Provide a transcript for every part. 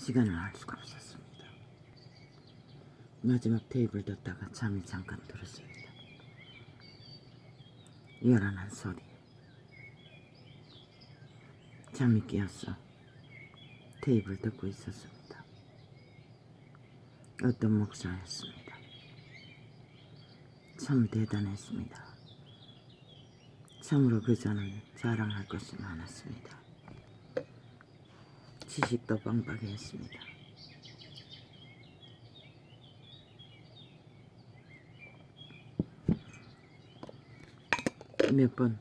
시간을 알 수가 없었습니다. 마지막 테이블 뒀다가 잠이 잠깐 들었습니다. 요란한 소리. 잠이 깨었어 테이블 덮고 있었습니다. 어떤 목사였습니다. 참 대단했습니다. 참으로 그 자는 자랑할 것이 많았습니다. 지식도 빵빵했습니다. 몇 번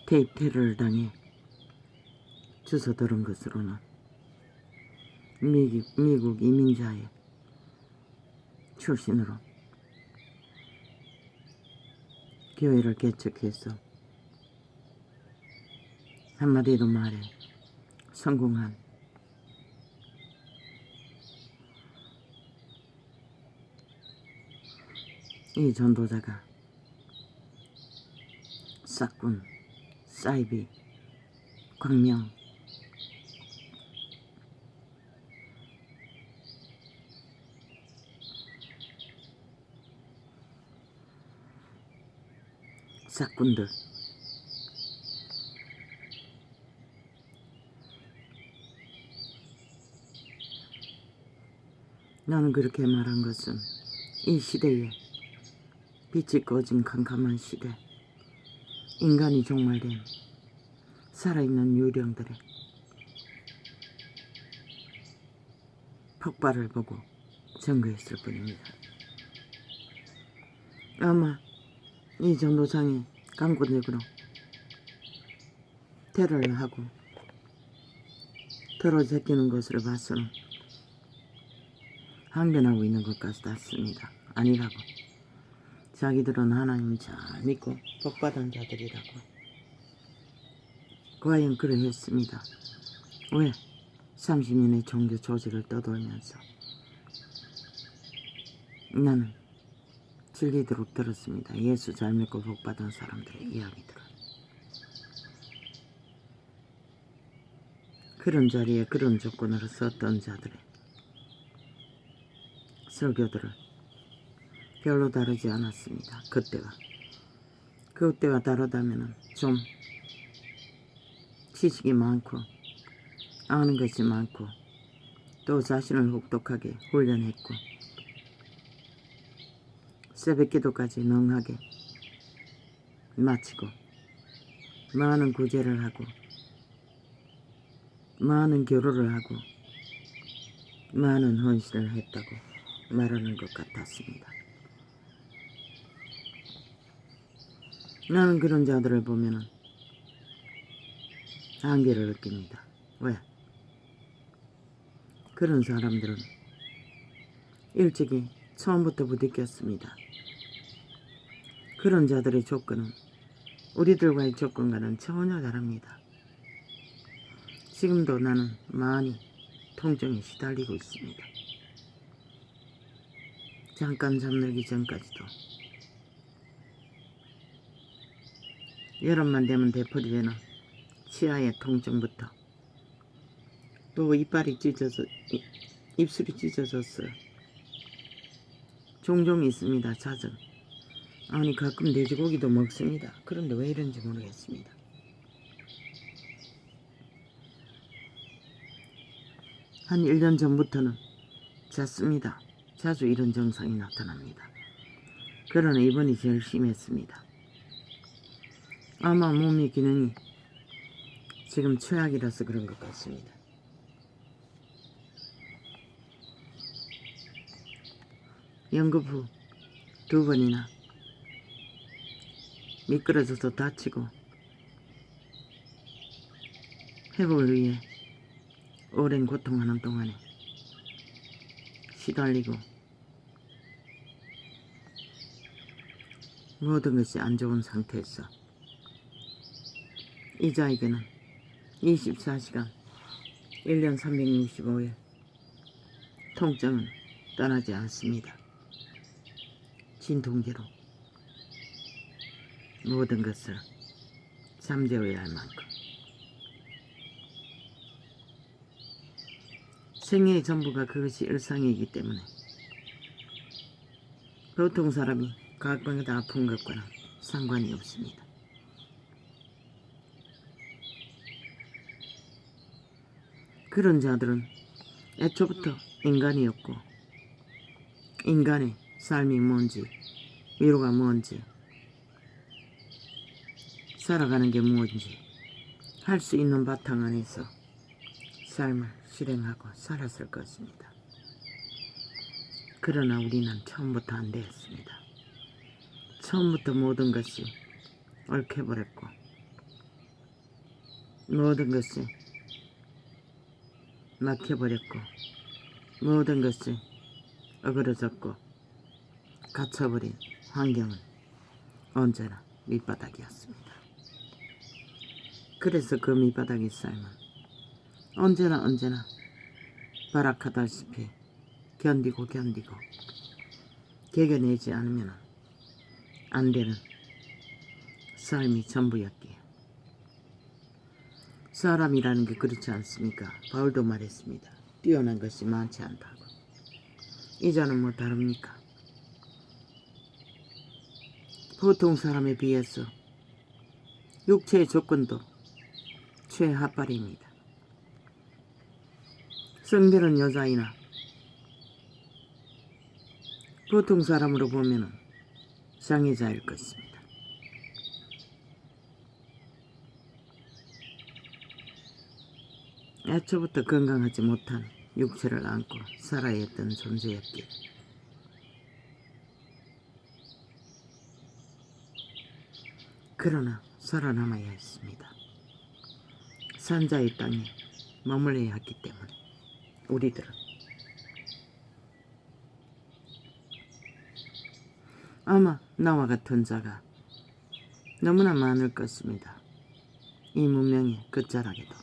테이프 테러를 당해 주워 들은 것으로는 미국 이민자의 출신으로 교회를 개척해서 한마디로 말해 성공한 이 전도자가 싹군, 사이비, 광명, 싹군들 나는 그렇게 말한 것은 이 시대에 빛이 꺼진 캄캄한 시대, 인간이 종말된 살아있는 유령들의 폭발을 보고 증거했을 뿐입니다. 아마 이 전도상이 강권적으로 테러를 하고 털어 제끼는 것을 봐서는 항변하고 있는 것 같습니다. 아니라고. 자기들은 하나님 잘 믿고 복받은 자들이라고. 과연 그러했습니다. 왜 30년의 종교 조직을 떠돌면서 나는 즐기도록 들었습니다. 예수 잘 믿고 복받은 사람들의 이야기들을. 그런 자리에 그런 조건으로 썼던 자들의 설교들을 별로 다르지 않았습니다. 그때와 다르다면 좀 지식이 많고 아는 것이 많고 또 자신을 혹독하게 훈련했고 새벽기도까지 능하게 마치고 많은 구제를 하고 많은 교류를 하고 많은 헌신을 했다고 말하는 것 같았습니다. 나는 그런 자들을 보면 한계를 느낍니다. 왜? 그런 사람들은 일찍이 처음부터 부딪혔습니다. 그런 자들의 조건은 우리들과의 조건과는 전혀 다릅니다. 지금도 나는 많이 통증에 시달리고 있습니다. 잠깐 잠들기 전까지도 여름만 되면 되풀이되는 치아의 통증부터 또 이빨이 찢어져 입술이 찢어졌어요. 종종 있습니다. 잦은. 아니 가끔 돼지고기도 먹습니다. 그런데 왜 이런지 모르겠습니다. 한 1년 전부터는 잤습니다. 자주 이런 증상이 나타납니다. 그러나 이번이 제일 심했습니다. 아마 몸의 기능이 지금 최악이라서 그런 것 같습니다. 연급 후 2번이나 미끄러져서 다치고 회복을 위해 오랜 고통하는 동안에 시달리고 모든 것이 안 좋은 상태에서 이 자에게는 24시간 1년 365일 통증은 떠나지 않습니다. 진통제로 모든 것을 잠재워야 할 만큼 생애의 전부가 그것이 일상이기 때문에 보통 사람이 각방에다 아픈 것과는 상관이 없습니다. 그런 자들은 애초부터 인간이었고 인간의 삶이 뭔지 위로가 뭔지 살아가는 게 뭔지 할 수 있는 바탕 안에서 삶을 실행하고 살았을 것입니다. 그러나 우리는 처음부터 안 되었습니다. 처음부터 모든 것이 얽혀버렸고 모든 것이 막혀버렸고 모든 것이 어그러졌고 갇혀버린 환경은 언제나 밑바닥이었습니다. 그래서 그 밑바닥의 삶은 언제나 발악하다시피 견디고 개겨내지 않으면 안 되는 삶이 전부였기에 사람이라는 게 그렇지 않습니까? 바울도 말했습니다. 뛰어난 것이 많지 않다고. 이자는 뭐 다릅니까? 보통 사람에 비해서 육체의 조건도 최하빨입니다. 성별은 여자이나 보통 사람으로 보면 장애자일 것입니다. 애초부터 건강하지 못한 육체를 안고 살아야 했던 존재였기에 그러나 살아남아야 했습니다. 산자의 땅에 머물러야 했기 때문에 우리들은 아마 나와 같은 자가 너무나 많을 것입니다. 이 문명의 끝자락에도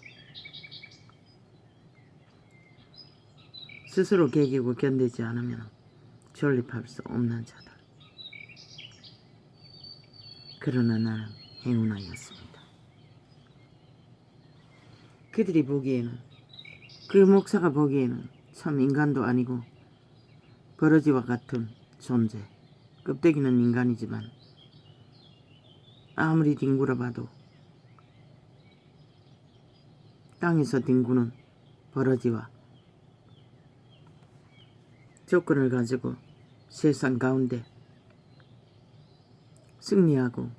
스스로 개기고 견디지 않으면 존립할 수 없는 자들. 그러나 나는 행운아이였습니다. 그들이 보기에는 그 목사가 보기에는 참 인간도 아니고 버러지와 같은 존재, 껍데기는 인간이지만 아무리 뒹굴어 봐도 땅에서 뒹구는 버러지와 조건을 가지고 세상 가운데 승리하고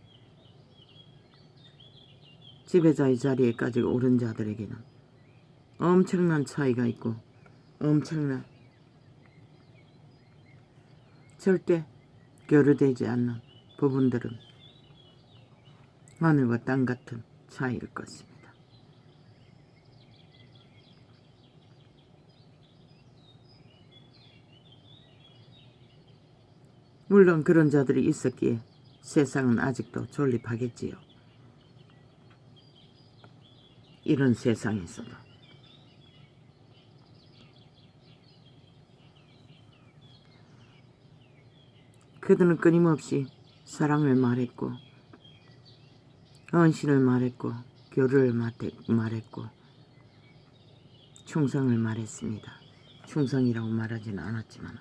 지배자의 자리에까지 오른 자들에게는 엄청난 차이가 있고 엄청난 절대 교류되지 않는 부분들은 하늘과 땅 같은 차이일 것입니다. 물론 그런 자들이 있었기에 세상은 아직도 존립하겠지요. 이런 세상에서도. 그들은 끊임없이 사랑을 말했고 헌신을 말했고 교류를 말했고 충성을 말했습니다. 충성이라고 말하지는 않았지만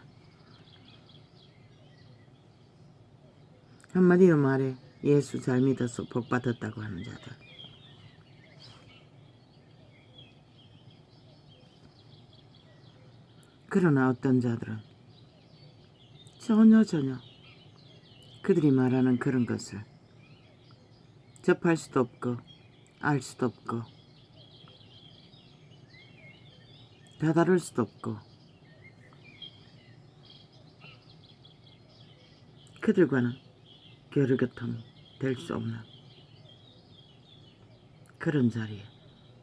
한마디로 말해 예수 잘 믿어서 복 받았다고 하는 자들. 그러나 어떤 자들은 전혀 그들이 말하는 그런 것을 접할 수도 없고 알 수도 없고 다다를 수도 없고 그들과는 교류교통이 될 수 없는 그런 자리에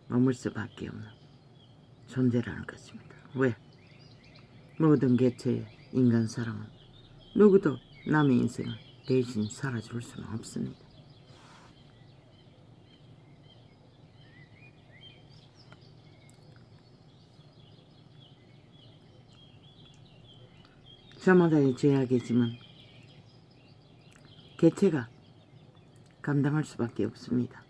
머물 수밖에 없는 존재라는 것입니다. 왜? 모든 개체의 인간 사람은 누구도 남의 인생을 대신 살아줄 수는 없습니다. 저마다의 죄악이지만 개체가 감당할 수밖에 없습니다.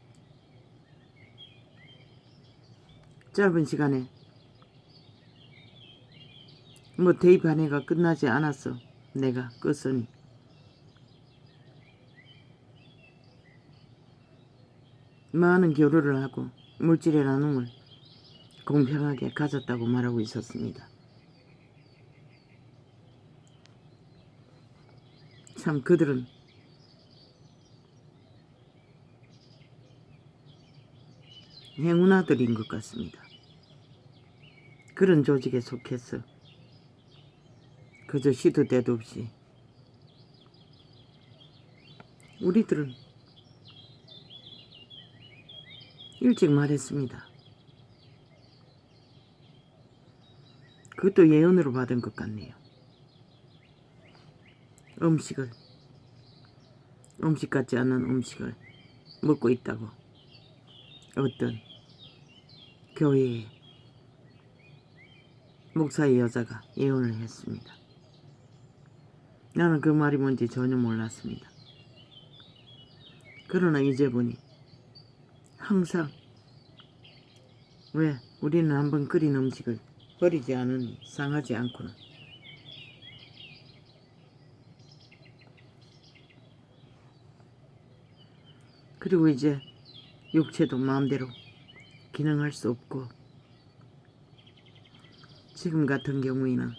짧은 시간에 뭐 대입 한 해가 끝나지 않았어. 내가 껐으니. 많은 교류를 하고 물질의 나눔을 공평하게 가졌다고 말하고 있었습니다. 참 그들은 행운아들인 것 같습니다. 그런 조직에 속해서 그저 시도 때도 없이 우리들은 일찍 말했습니다. 그것도 예언으로 받은 것 같네요. 음식 같지 않은 음식을 먹고 있다고 어떤 교회의 목사의 여자가 예언을 했습니다. 나는 그 말이 뭔지 전혀 몰랐습니다. 그러나 이제 보니 항상 왜 우리는 한번 끓인 음식을 버리지 않으니 상하지 않구나. 그리고 이제 육체도 마음대로 기능할 수 없고 지금 같은 경우에는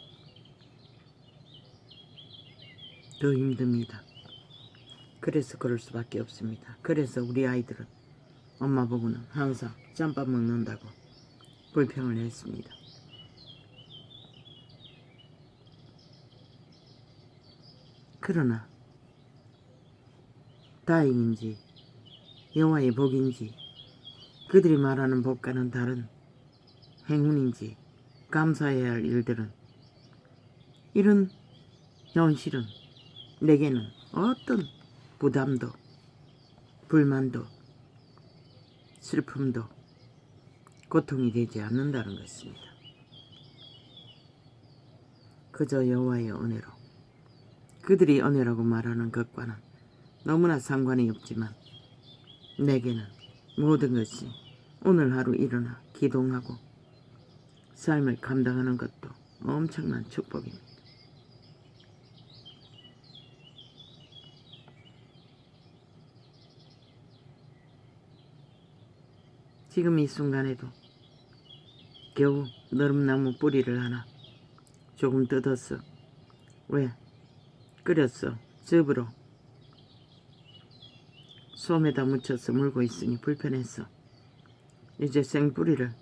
더 힘듭니다. 그래서 그럴 수밖에 없습니다. 그래서 우리 아이들은 엄마 보고는 항상 짬밥 먹는다고 불평을 했습니다. 그러나 다행인지 여호와의 복인지 그들이 말하는 복과는 다른 행운인지 감사해야 할 일들은 이런 현실은 내게는 어떤 부담도 불만도 슬픔도 고통이 되지 않는다는 것입니다. 그저 여호와의 은혜로 그들이 은혜라고 말하는 것과는 너무나 상관이 없지만 내게는 모든 것이 오늘 하루 일어나 기도하고 삶을 감당하는 것도 엄청난 축복입니다. 지금 이 순간에도 겨우 너름나무 뿌리를 하나 조금 뜯었어. 왜? 끓였어. 즙으로 솜에다 묻혀서 물고 있으니 불편했어. 이제 생뿌리를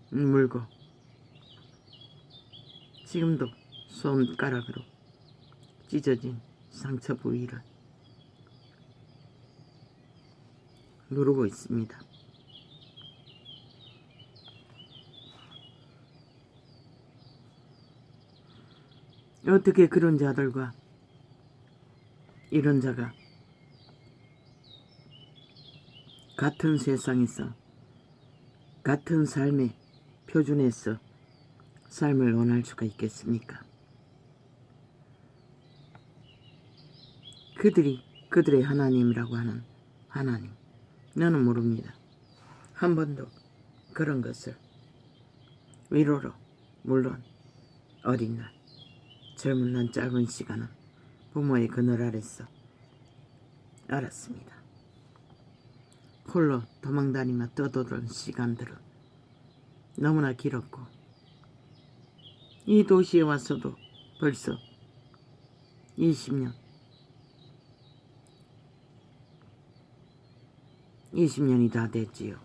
물고 지금도 손가락으로 찢어진 상처 부위를 누르고 있습니다. 어떻게 그런 자들과 이런 자가 같은 세상에서 같은 삶의 표준에서 삶을 원할 수가 있겠습니까? 그들이 그들의 하나님이라고 하는 하나님, 나는 모릅니다. 한 번도 그런 것을 위로로, 물론 어린 날, 젊은 날 짧은 시간은 부모의 그늘 아래서 알았습니다. 홀로 도망다니며 떠도던 시간들은 너무나 길었고 이 도시에 와서도 벌써 20년이 다 됐지요.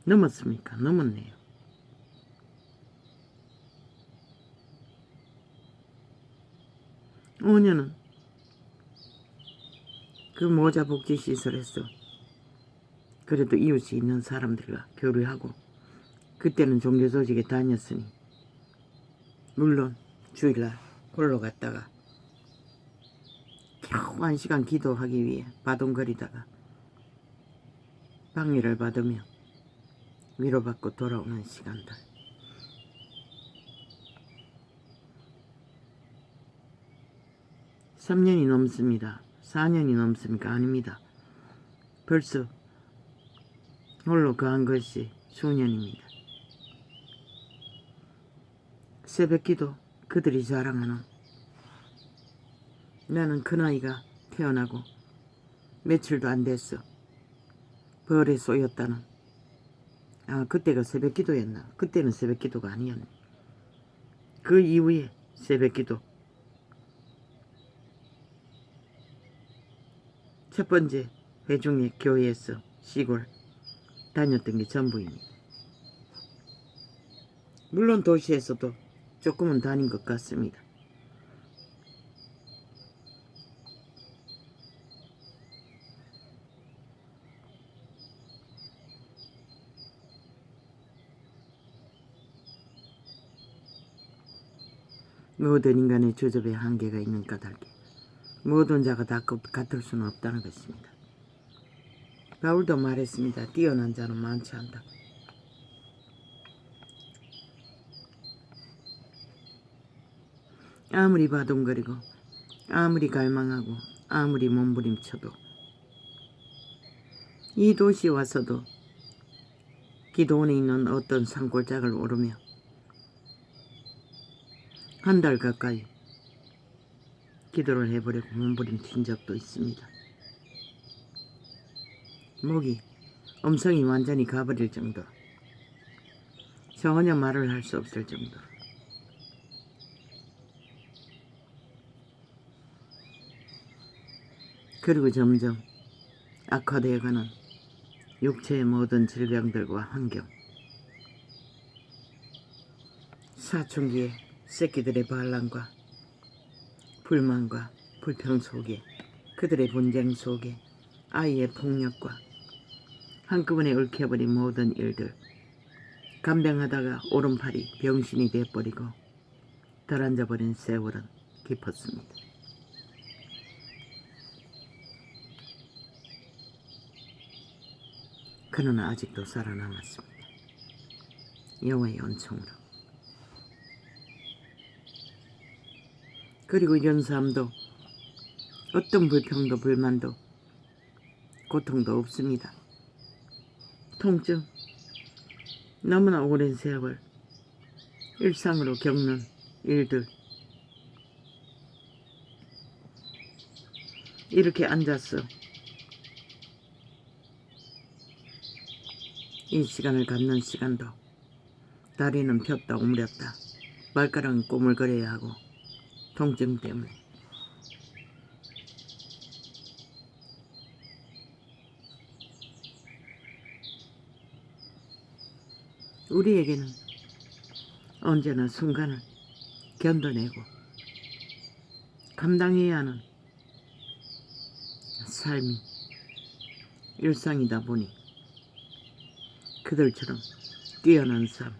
넘었습니까? 넘었네요. 오년은 그 모자 복지 시설에서 그래도 이웃이 있는 사람들과 교류하고 그때는 종교 조직에 다녔으니 물론 주일날 홀로 갔다가 겨우 1시간 기도하기 위해 바둥거리다가 방해를 받으며 위로받고 돌아오는 시간들. (3년이) 넘습니다. 4년이 넘습니까? 아닙니다. 벌써 홀로 거한 것이 수년입니다. 새벽기도 그들이 자랑하는 나는 큰아이가 태어나고 며칠도 안 됐어. 벌에 쏘였다는 그때가 새벽기도였나? 그때는 새벽기도가 아니었네. 그 이후에 새벽기도 첫 번째 회중의 교회에서 시골 다녔던 게 전부입니다. 물론 도시에서도 조금은 다닌 것 같습니다. 모든 인간의 주접에 한계가 있는 까닭에 모든 자가 다 같을 수는 없다는 것입니다. 바울도 말했습니다. 뛰어난 자는 많지 않다고. 아무리 바둥거리고 아무리 갈망하고 아무리 몸부림쳐도 이 도시에 와서도 기도원에 있는 어떤 산골짜기를 오르며 한 달 가까이 기도를 해버리고 몸부림친 적도 있습니다. 목이 음성이 완전히 가버릴 정도로 전혀 말을 할 수 없을 정도로 그리고 점점 악화되어가는 육체의 모든 질병들과 환경 사춘기의 새끼들의 반란과 불만과 불평 속에 그들의 분쟁 속에 아이의 폭력과 한꺼번에 얽혀버린 모든 일들 간병하다가 오른팔이 병신이 돼버리고 덜 앉아버린 세월은 깊었습니다. 그는 아직도 살아남았습니다. 여호와의 은총으로. 그리고 이런 삶도 어떤 불평도 불만도 고통도 없습니다. 통증, 너무나 오랜 세월 일상으로 겪는 일들 이렇게 앉아서 이 시간을 갖는 시간도 다리는 폈다 오므렸다 발가락은 꼬물거려야 하고 통증 때문에 우리에게는 언제나 순간을 견뎌내고 감당해야 하는 삶이 일상이다 보니 그들처럼 뛰어난 삶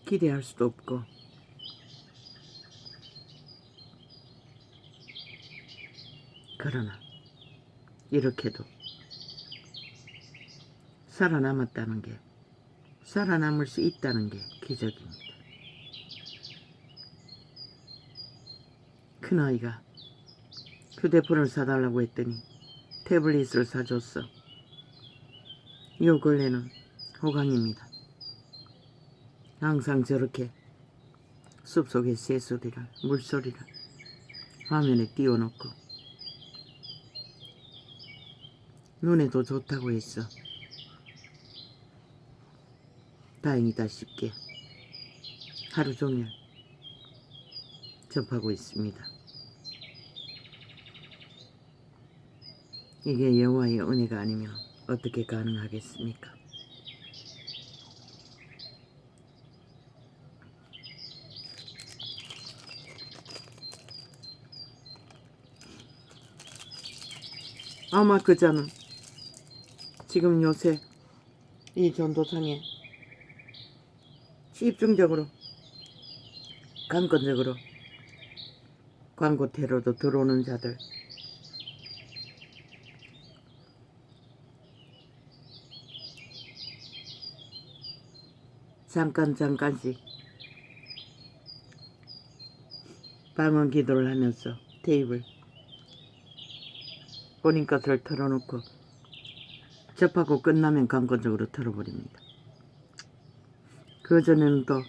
기대할 수도 없고 그러나 이렇게도 살아남았다는 게 살아남을 수 있다는 게 기적입니다. 큰아이가 휴대폰을 사달라고 했더니 태블릿을 사줬어. 요 근래는 호강입니다. 항상 저렇게 숲속의 새소리를 물소리를 화면에 띄워놓고 눈에도 좋다고 했어. 다행이다 싶게 하루 종일 접하고 있습니다. 이게 여호와의 은혜가 아니면 어떻게 가능하겠습니까? 아마 그자는 지금 요새 이 전도상에 집중적으로 강권적으로 광고 테러도 들어오는 자들 잠깐씩 방언 기도를 하면서 테이블 본인 것을 털어놓고 접하고 끝나면 강권적으로 털어버립니다. 그전에는 또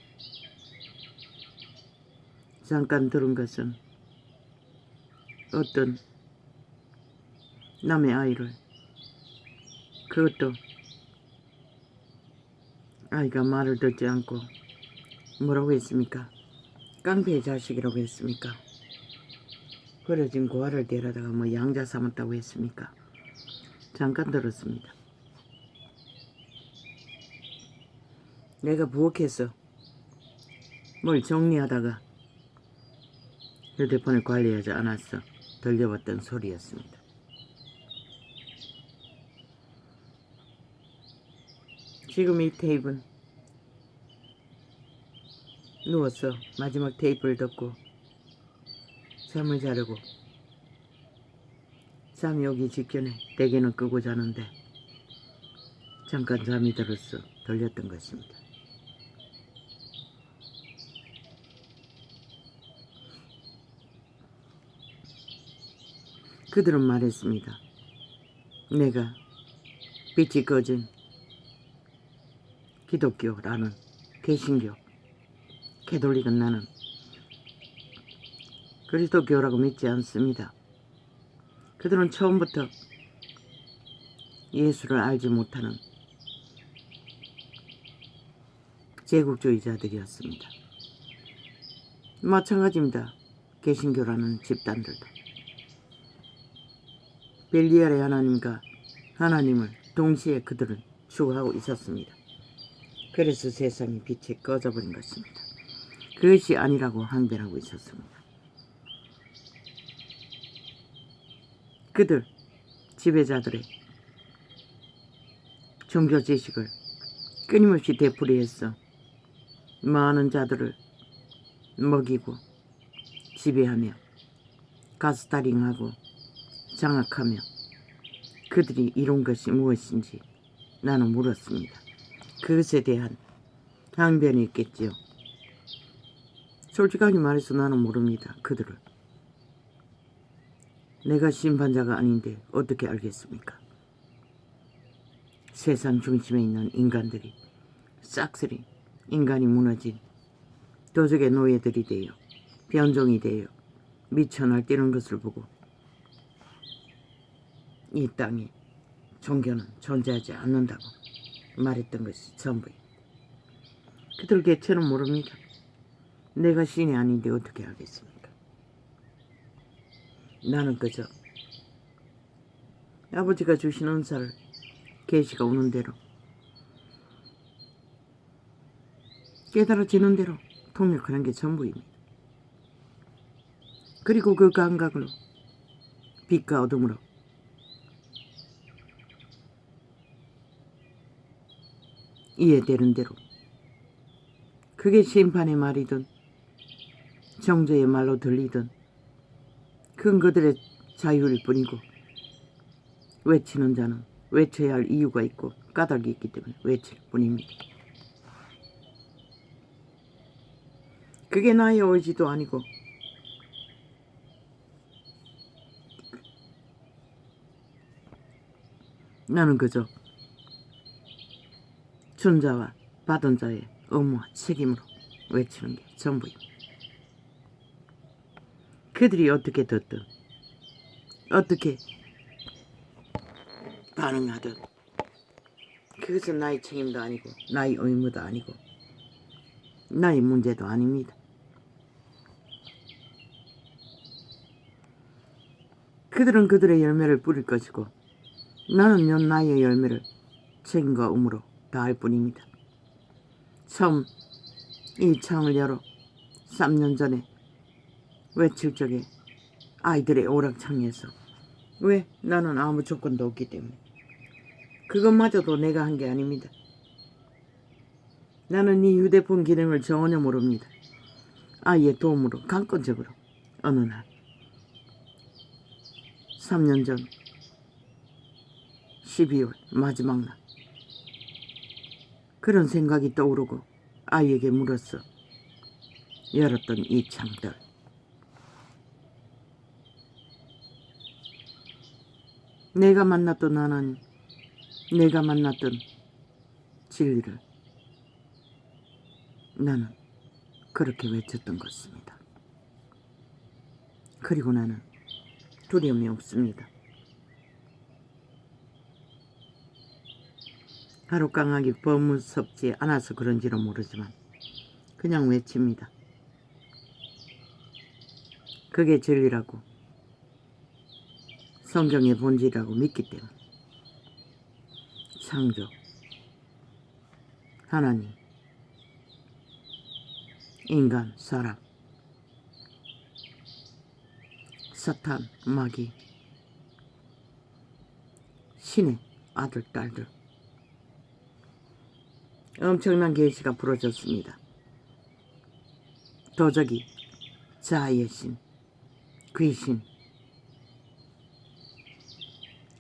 잠깐 들은 것은 어떤 남의 아이를, 그것도 아이가 말을 듣지 않고 뭐라고 했습니까? 깡패의 자식이라고 했습니까? 버려진 고아를 데려다가 뭐 양자 삼았다고 했습니까? 잠깐 들었습니다. 내가 부엌에서 뭘 정리하다가 휴대폰을 관리하지 않았어 들려왔던 소리였습니다. 지금 이 테이프는 누워서 마지막 테이프를 듣고 잠을 자려고 잠이 오기 직전에 대개는 끄고 자는데 잠깐 잠이 들었어 들렸던 것입니다. 그들은 말했습니다. 내가 빛이 꺼진 기독교라는 개신교, 캐톨릭은 나는 그리스도교라고 믿지 않습니다. 그들은 처음부터 예수를 알지 못하는 제국주의자들이었습니다. 마찬가지입니다. 개신교라는 집단들도. 벨리알의 하나님과 하나님을 동시에 그들은 추구하고 있었습니다. 그래서 세상이 빛이 꺼져버린 것입니다. 그것이 아니라고 항변하고 있었습니다. 그들 지배자들의 종교 지식을 끊임없이 되풀이해서 많은 자들을 먹이고 지배하며 가스타링하고 장악하며 그들이 이룬 것이 무엇인지 나는 물었습니다. 그것에 대한 항변이 있겠지요. 솔직하게 말해서 나는 모릅니다. 그들을. 내가 심판자가 아닌데 어떻게 알겠습니까? 세상 중심에 있는 인간들이 싹쓸이 인간이 무너진 도적의 노예들이 되어 변종이 되어 미쳐 날뛰는 것을 보고 이 땅에 종교는 존재하지 않는다고 말했던 것이 전부입니다. 그들 개체는 모릅니다. 내가 신이 아닌데 어떻게 알겠습니까? 나는 그저 아버지가 주신 은사를 계시가 오는 대로 깨달아지는 대로 통역하는 게 전부입니다. 그리고 그 감각으로 빛과 어둠으로 이해되는 대로 그게 심판의 말이든 정죄의 말로 들리든 그건 그들의 자유일 뿐이고 외치는 자는 외쳐야 할 이유가 있고 까닭이 있기 때문에 외칠 뿐입니다. 그게 나의 의지도 아니고 나는 그저 준 자와 받은 자의 의무와 책임으로 외치는 게 전부입니다. 그들이 어떻게 듣든 어떻게 반응하든 그것은 나의 책임도 아니고 나의 의무도 아니고 나의 문제도 아닙니다. 그들은 그들의 열매를 뿌릴 것이고 나는 나의 열매를 책임과 의무로 다할 뿐입니다. 처음 이 창을 열어 3년 전에 외칠 적에 아이들의 오락창에서 왜? 나는 아무 조건도 없기 때문에 그것마저도 내가 한 게 아닙니다. 나는 이 휴대폰 기능을 전혀 모릅니다. 아이의 도움으로 강권적으로 어느 날 3년 전 12월 마지막 날 그런 생각이 떠오르고 아이에게 물었어. 열었던 이 창들. 내가 만났던 하나님, 내가 만났던 진리를 나는 그렇게 외쳤던 것입니다. 그리고 나는 두려움이 없습니다. 하룻강하기 버무섭지 않아서 그런지는 모르지만 그냥 외칩니다. 그게 진리라고, 성경의 본질이라고 믿기 때문에. 창조, 하나님, 인간, 사람, 사탄, 마귀, 신의 아들, 딸들, 엄청난 계시가 부러졌습니다. 도적이, 자아의 신, 귀신.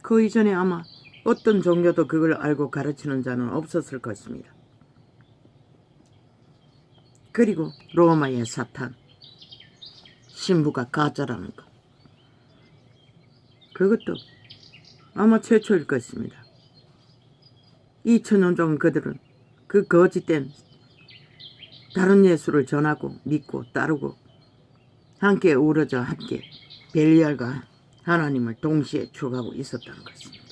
그 이전에 아마 어떤 종교도 그걸 알고 가르치는 자는 없었을 것입니다. 그리고 로마의 사탄, 신부가 가짜라는 것. 그것도 아마 최초일 것입니다. 2000년 동안 그들은 그 거짓된 다른 예수를 전하고 믿고 따르고 함께 우러져 함께 벨리알과 하나님을 동시에 추구하고 있었다는 것입니다.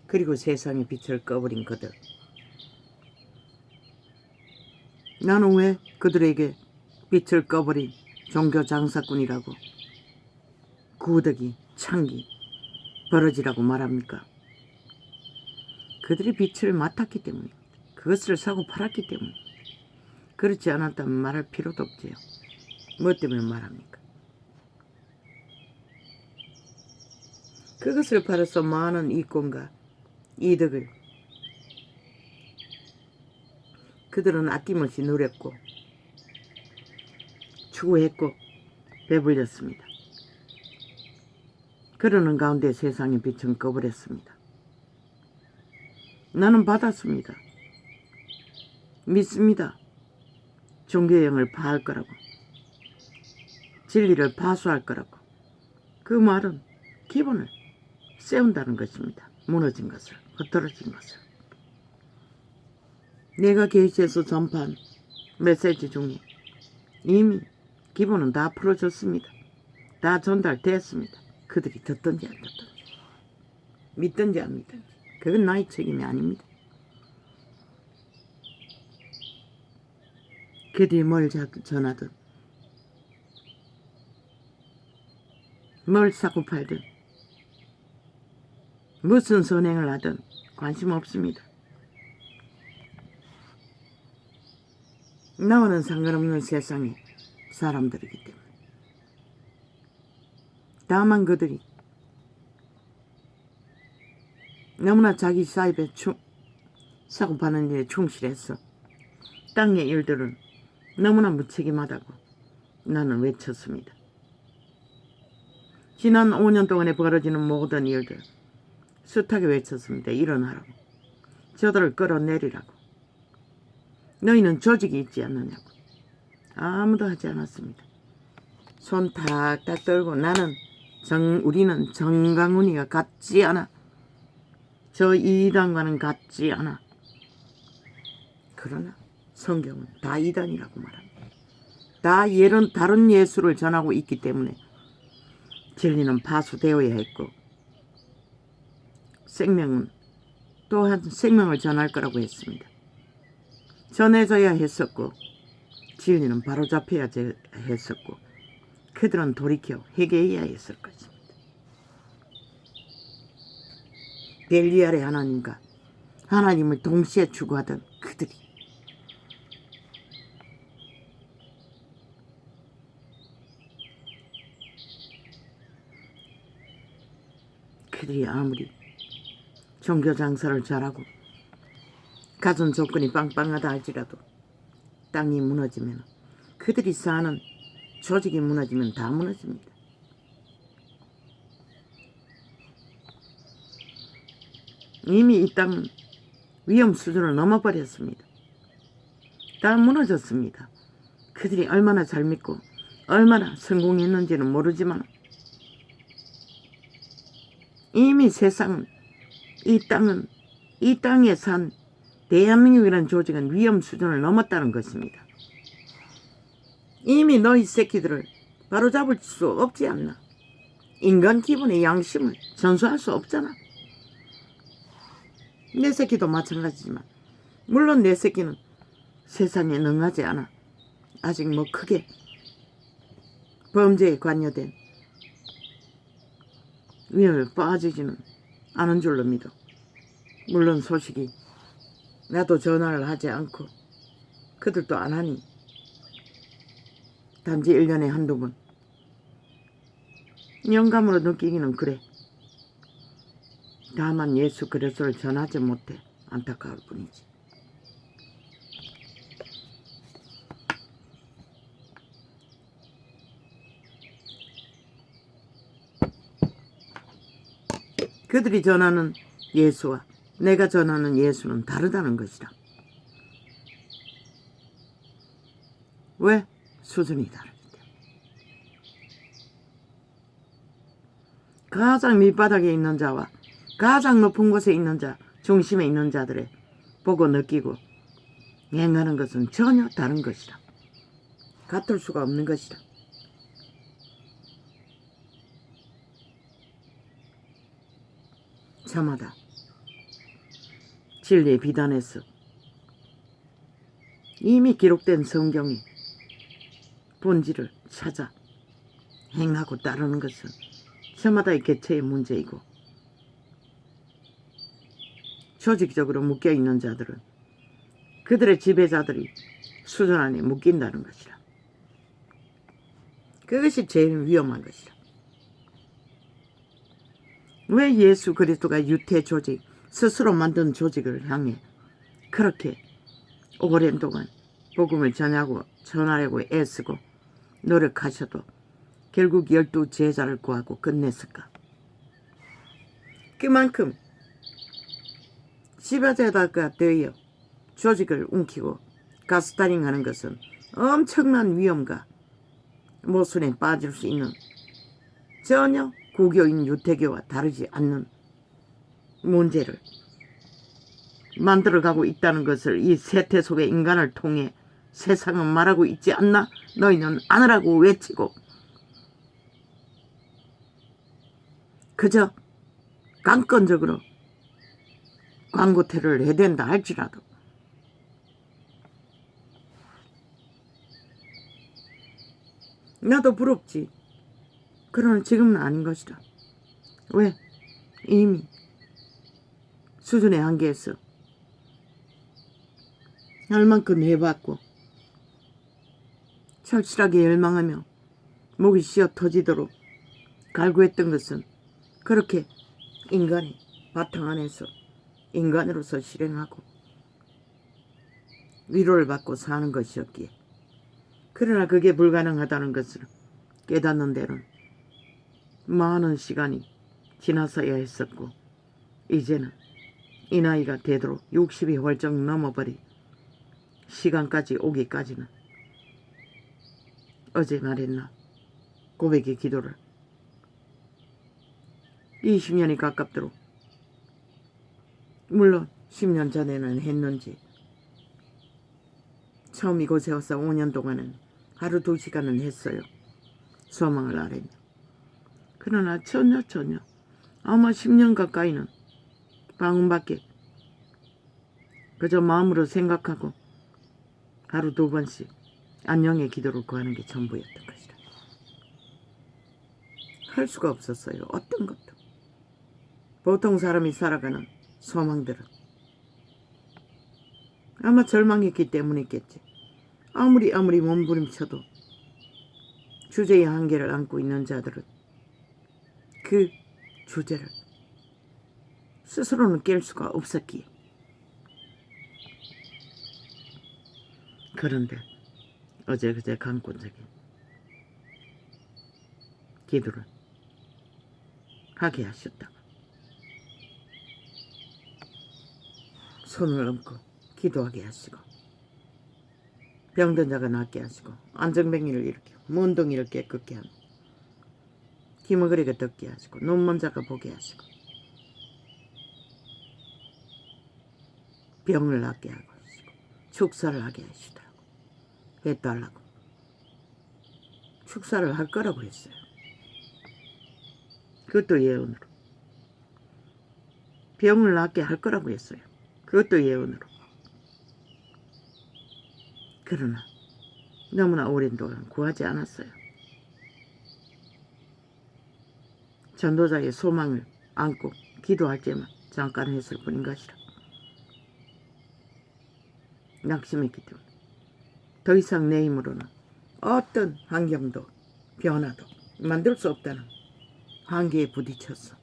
그리고 세상의 빛을 꺼버린 그들. 나는 왜 그들에게 빛을 꺼버린 종교 장사꾼이라고, 구더기, 창기, 버러지라고 말합니까? 그들이 빛을 맡았기 때문입니다. 그것을 사고 팔았기 때문입니다. 그렇지 않았다면 말할 필요도 없지요. 뭐 때문에 말합니까? 그것을 팔아서 많은 이권과 이득을 그들은 아낌없이 누렸고 추구했고 배불렸습니다. 그러는 가운데 세상의 빛은 꺼버렸습니다. 나는 받았습니다. 믿습니다. 종교의 영을 파할 거라고, 진리를 파수할 거라고. 그 말은 기본을 세운다는 것입니다. 무너진 것을, 흩어진 것을. 내가 계시에서 전파한 메시지 중에 이미 기본은 다 풀어졌습니다. 다 전달됐습니다. 그들이 듣든지 안 듣든지, 믿든지 안 믿든지, 그건 나의 책임이 아닙니다. 그들이 뭘 전하든 뭘 사고 팔든 무슨 선행을 하든 관심 없습니다. 나와는 상관없는 세상의 사람들이기 때문에. 다만 그들이 너무나 자기 사입에 사고 파는 일에 충실해서 땅의 일들은 너무나 무책임하다고 나는 외쳤습니다. 지난 5년 동안에 벌어지는 모든 일들 숱하게 외쳤습니다. 일어나라고, 저들을 끌어내리라고. 너희는 조직이 있지 않느냐고. 아무도 하지 않았습니다. 손 탁탁 떨고 우리는 정강훈이가 같지 않아. 저 이단과는 같지 않아. 그러나 성경은 다 이단이라고 말합니다. 다 다른 예수를 전하고 있기 때문에 진리는 파수되어야 했고, 생명은 또한 생명을 전할 거라고 했습니다. 전해져야 했었고, 진리는 바로잡혀야 했었고, 그들은 돌이켜 회개해야 했을 것입니다. 벨리알의 하나님과 하나님을 동시에 추구하던 그들이 아무리 종교 장사를 잘하고 가전 조건이 빵빵하다 할지라도 땅이 무너지면, 그들이 사는 조직이 무너지면 다 무너집니다. 이미 이 땅은 위험 수준을 넘어버렸습니다. 다 무너졌습니다. 그들이 얼마나 잘 믿고 얼마나 성공했는지는 모르지만 이미 세상은, 이 땅에 산 대한민국이라는 조직은 위험 수준을 넘었다는 것입니다. 이미 너희 새끼들을 바로잡을 수 없지 않나. 인간 기본의 양심을 전수할 수 없잖아. 내 새끼도 마찬가지지만 물론 내 새끼는 세상에 능하지 않아. 아직 뭐 크게 범죄에 관여된 위험에 빠지지는 않은 줄로 믿어. 물론 소식이 나도 전화를 하지 않고 그들도 안 하니 단지 1년에 한두 번 영감으로 느끼기는 그래. 다만 예수 그리스도를 전하지 못해 안타까울 뿐이지. 그들이 전하는 예수와 내가 전하는 예수는 다르다는 것이다. 왜? 수준이 다르기 때문에. 가장 밑바닥에 있는 자와 가장 높은 곳에 있는 자, 중심에 있는 자들의 보고 느끼고 행하는 것은 전혀 다른 것이다. 같을 수가 없는 것이다. 저마다 진리의 비단에서 이미 기록된 성경의 본질을 찾아 행하고 따르는 것은 저마다의 개체의 문제이고 조직적으로 묶여있는 자들은 그들의 지배자들이 수준 안에 묶인다는 것이라. 그것이 제일 위험한 것이라. 왜 예수 그리스도가 유태 조직, 스스로 만든 조직을 향해 그렇게 오랜 동안 복음을 전하려고 애쓰고 노력하셔도 결국 12 제자를 구하고 끝냈을까? 그만큼 지배자가 되어 조직을 움키고 가스타링하는 것은 엄청난 위험과 모순에 빠질 수 있는 전혀 구교인 유태교와 다르지 않는 문제를 만들어가고 있다는 것을 이 세태 속의 인간을 통해 세상은 말하고 있지 않나? 너희는 안으라고 외치고 그저 강권적으로 광고 테러를 해댄다 할지라도 나도 부럽지. 그러나 지금은 아닌 것이다. 왜? 이미 수준의 한계에서 할 만큼 해봤고 철실하게 열망하며 목이 씌어 터지도록 갈구했던 것은 그렇게 인간의 바탕 안에서 인간으로서 실행하고 위로를 받고 사는 것이었기에 그러나 그게 불가능하다는 것을 깨닫는 데는 많은 시간이 지나서야 했었고 이제는 이 나이가 되도록 60이 훌쩍 넘어버린 시간까지 오기까지는 어제 말했나 고백의 기도를 20년이 가깝도록 물론 10년 전에는 했는지 처음 이곳에 와서 5년 동안은 하루 2시간은 했어요. 소망을 아뢰며. 그러나 전혀 아마 10년 가까이는 방음밖에 그저 마음으로 생각하고 하루 2번씩 안녕의 기도를 구하는 게 전부였던 것이다. 할 수가 없었어요. 어떤 것도. 보통 사람이 살아가는 소망들은 아마 절망했기 때문이겠지. 아무리 몸부림쳐도 주제의 한계를 안고 있는 자들은 그 주제를 스스로는 깰 수가 없었기에. 그런데 어제 그제 강권적인 기도를 하게 하셨다가 손을 얹고 기도하게 하시고 병든 자가 낫게 하시고 안정뱅이를 일으키고 문둥이를 깨끗게 하고 기머거리가 걷게 하시고 눈먼 자가 보게 하시고 병을 낫게 하고 하시고 축사를 하게 하시더라고. 해달라고. 축사를 할 거라고 했어요. 그것도 예언으로. 병을 낫게 할 거라고 했어요. 그것도 예언으로. 그러나 너무나 오랜 동안 구하지 않았어요. 전도자의 소망을 안고 기도할 때만 잠깐 했을 뿐인 것이라. 낙심했기 때문에 더 이상 내 힘으로는 어떤 환경도 변화도 만들 수 없다는 한계에 부딪혔어.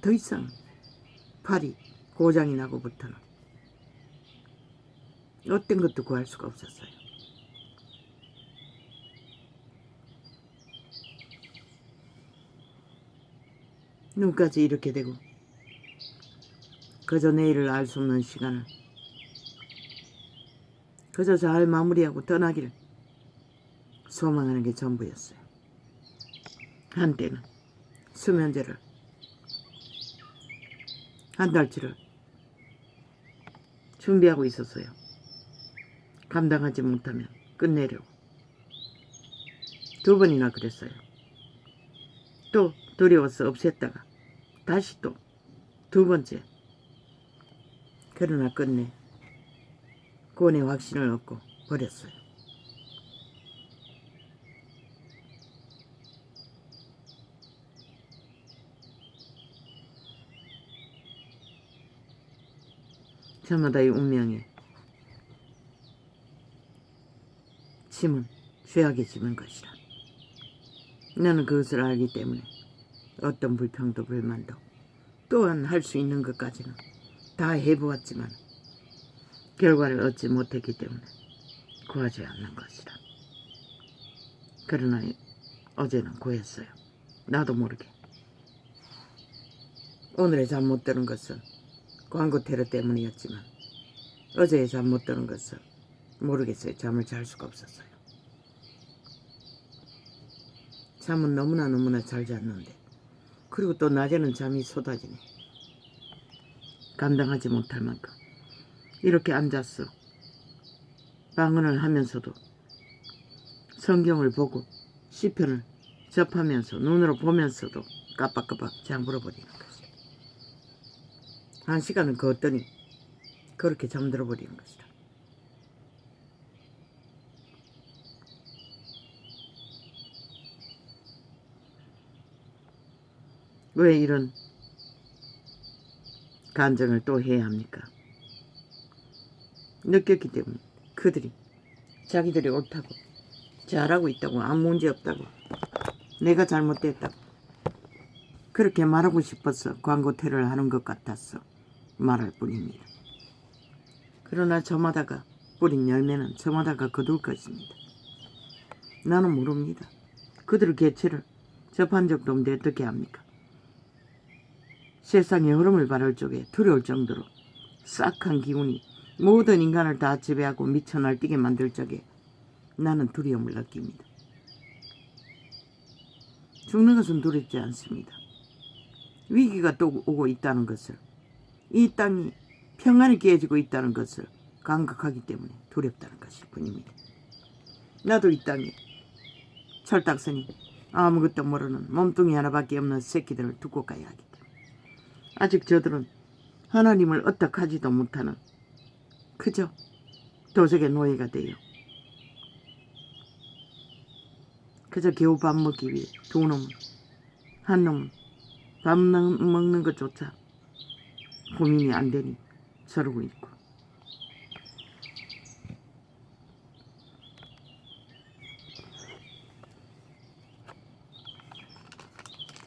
더 이상 팔이 고장이 나고부터는 어떤 것도 구할 수가 없었어요. 눈까지 이렇게 되고 그저 내일을 알 수 없는 시간을 그저 잘 마무리하고 떠나기를 소망하는 게 전부였어요. 한때는 수면제를 한 달치를 준비하고 있었어요. 감당하지 못하면 끝내려고. 2번이나 그랬어요. 또 두려워서 없앴다가 다시 또 2번째. 그러나 끝내 구원의 확신을 얻고 버렸어요. 저마다의 운명에 짐은 죄악의 짐인 것이라. 나는 그것을 알기 때문에 어떤 불평도 불만도 또한 할 수 있는 것까지는 다 해보았지만 결과를 얻지 못했기 때문에 구하지 않는 것이라. 그러나 어제는 구했어요. 나도 모르게. 오늘의 잠 못 드는 것은 광고 테러 때문이었지만 어제의 잠 못 드는 것은 모르겠어요. 잠을 잘 수가 없었어요. 잠은 너무나 잘 잤는데 그리고 또 낮에는 잠이 쏟아지네. 감당하지 못할 만큼 이렇게 앉았어. 방언을 하면서도 성경을 보고 시편을 접하면서 눈으로 보면서도 깜빡깜빡 잠들어 버리는 것이. 1시간을 걷더니 그렇게 잠들어 버리는 것이다. 왜 이런 간증을 또 해야 합니까? 느꼈기 때문에 그들이 자기들이 옳다고 잘하고 있다고 아무 문제 없다고 내가 잘못됐다고 그렇게 말하고 싶어서 광고 테러를 하는 것 같았어 말할 뿐입니다. 그러나 저마다가 뿌린 열매는 저마다가 거둘 것입니다. 나는 모릅니다. 그들의 개체를 접한 적도 없는데 어떻게 합니까? 세상의 흐름을 바랄 적에 두려울 정도로 싹한 기운이 모든 인간을 다 지배하고 미쳐 날뛰게 만들 적에 나는 두려움을 느낍니다. 죽는 것은 두렵지 않습니다. 위기가 또 오고 있다는 것을, 이 땅이 평안이 깨지고 있다는 것을 감각하기 때문에 두렵다는 것일 뿐입니다. 나도 이 땅에 철딱서니 아무것도 모르는 몸뚱이 하나밖에 없는 새끼들을 두고 가야 하기 때문에 아직 저들은 하나님을 어떡하지도 못하는 그저 도적의 노예가 되어 그저 겨우 밥 먹기 위해 두 놈, 한 놈은 밥 먹는 것조차 고민이 안 되니 저러고 있고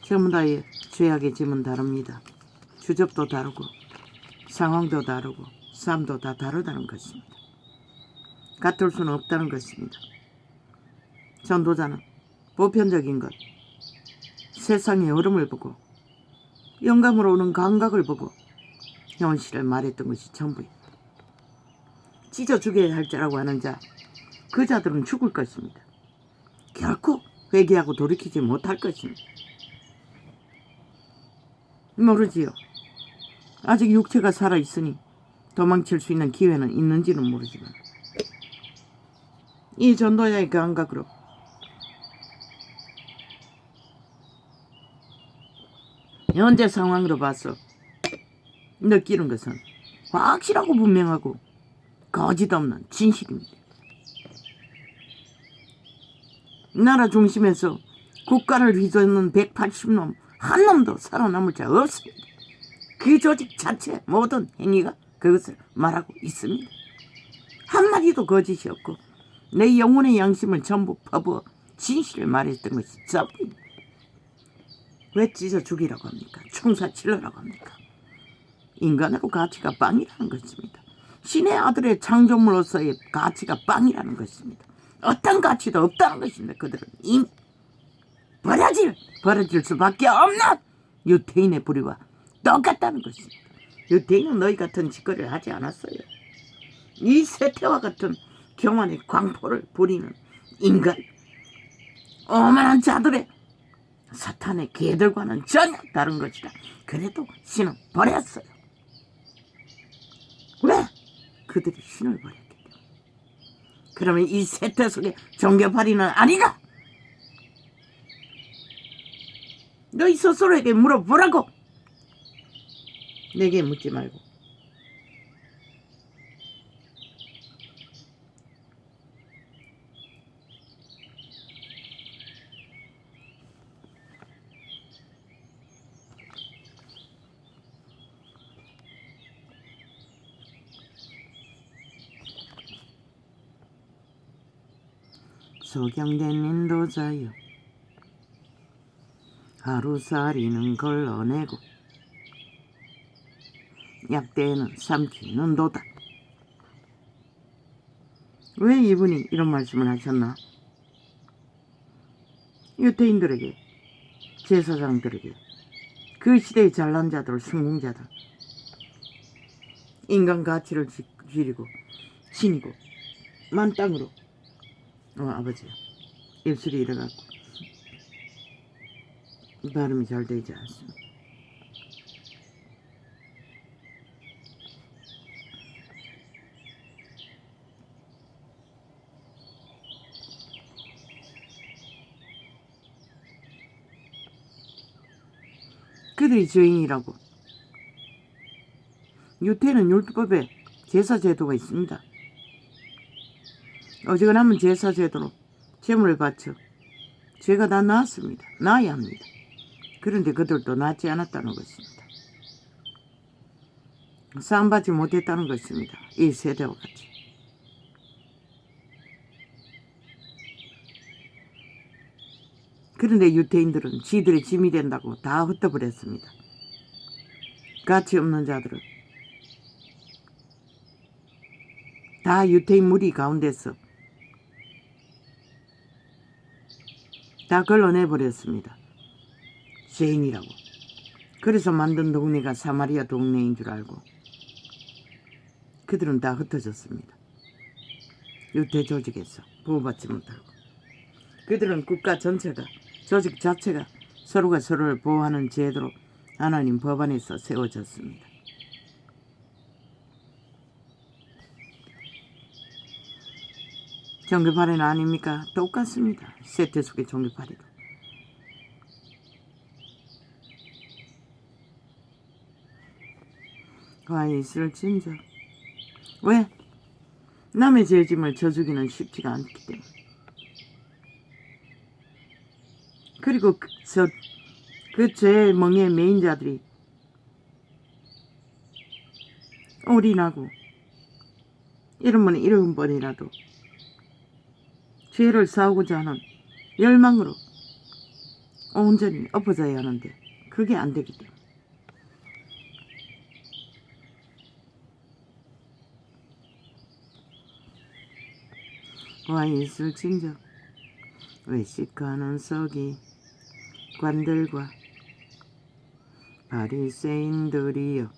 전부 다의 죄악의 짐은 다릅니다. 주접도 다르고 상황도 다르고 삶도 다 다르다는 것입니다. 같을 수는 없다는 것입니다. 전도자는 보편적인 것, 세상의 흐름을 보고 영감으로 오는 감각을 보고 현실을 말했던 것이 전부입니다. 찢어 죽여야 할 자라고 하는 자, 그 자들은 죽을 것입니다. 결코 회개하고 돌이키지 못할 것입니다. 모르지요. 아직 육체가 살아있으니 도망칠 수 있는 기회는 있는지는 모르지만 이 전도자의 감각으로 현재 상황으로 봐서 느끼는 것은 확실하고 분명하고 거짓 없는 진실입니다. 나라 중심에서 국가를 휘젓는 180놈 한 놈도 살아남을 자 없습니다. 그 조직 자체 모든 행위가 그것을 말하고 있습니다. 한마디도 거짓이 없고 내 영혼의 양심을 전부 퍼부어 진실을 말했던 것이 전부입니다. 왜 찢어 죽이라고 합니까? 총사 찔러라고 합니까? 인간으로 가치가 빵이라는 것입니다. 신의 아들의 창조물로서의 가치가 빵이라는 것입니다. 어떤 가치도 없다는 것입니다. 그들은 이미 버려질 수밖에 없는 유태인의 불의와 똑같다는 것입니다. 유태인은 너희 같은 짓거리를 하지 않았어요. 이 세태와 같은 교만의 광포를 부리는 인간, 오만한 자들의 사탄의 개들과는 전혀 다른 것이다. 그래도 신은 버렸어요. 왜? 그들이 신을 버렸기 때문에. 그러면 이 세태 속에 종교파리는 아니가? 너희 스스로에게 물어보라고. 내게 묻지 말고. 소경된 인도자여, 하루살이는 걸러내고 약대에는 삼키는 도다. 왜 이분이 이런 말씀을 하셨나? 유태인들에게, 제사장들에게, 그 시대의 잘난 자들, 성공자들, 인간 가치를 기리고 지니고 만땅으로 아버지야, 입술이 이래갖고 발음이 잘 되지 않습니다. 그들이 죄인이라고. 유태는 율법에 제사제도가 있습니다. 어지간하면 제사제도로 제물을 바쳐 죄가 다 나았습니다. 나아야 합니다. 그런데 그들도 낫지 않았다는 것입니다. 싸움받지 못했다는 것입니다. 이 세대와 같이. 그런데 유태인들은 지들의 짐이 된다고 다 흩어버렸습니다. 가치 없는 자들은 다 유태인 무리 가운데서 다 걸러내버렸습니다. 죄인이라고. 그래서 만든 동네가 사마리아 동네인 줄 알고 그들은 다 흩어졌습니다. 유태 조직에서 보호받지 못하고. 그들은 국가 전체가, 조직 자체가 서로가 서로를 보호하는 제도로 하나님 법 안에서 세워졌습니다. 종교파리는 아닙니까? 똑같습니다. 세태 속의 종교파리도. 와 있을진저. 왜? 남의 죄짐을 져주기는 쉽지가 않기 때문에. 그리고 그 죄의 멍에 매인 자들이 올인하고 이러면 1번이라도 죄를 싸우고자 하는 열망으로 온전히 엎어져야 하는데 그게 안 되기 때문에. 와 있을진저 외식하는 서기 관들과 바리새인들이여,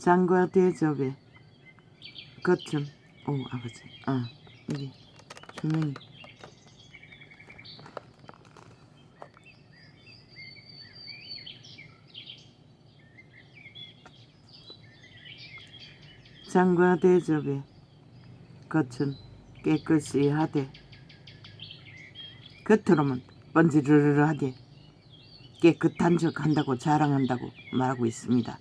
장과 대접에 겉은 아버지 여기 조명이 장과 대접에 겉은 깨끗이 하되 겉으로는 번지르르하게 깨끗한 척 한다고 자랑한다고 말하고 있습니다.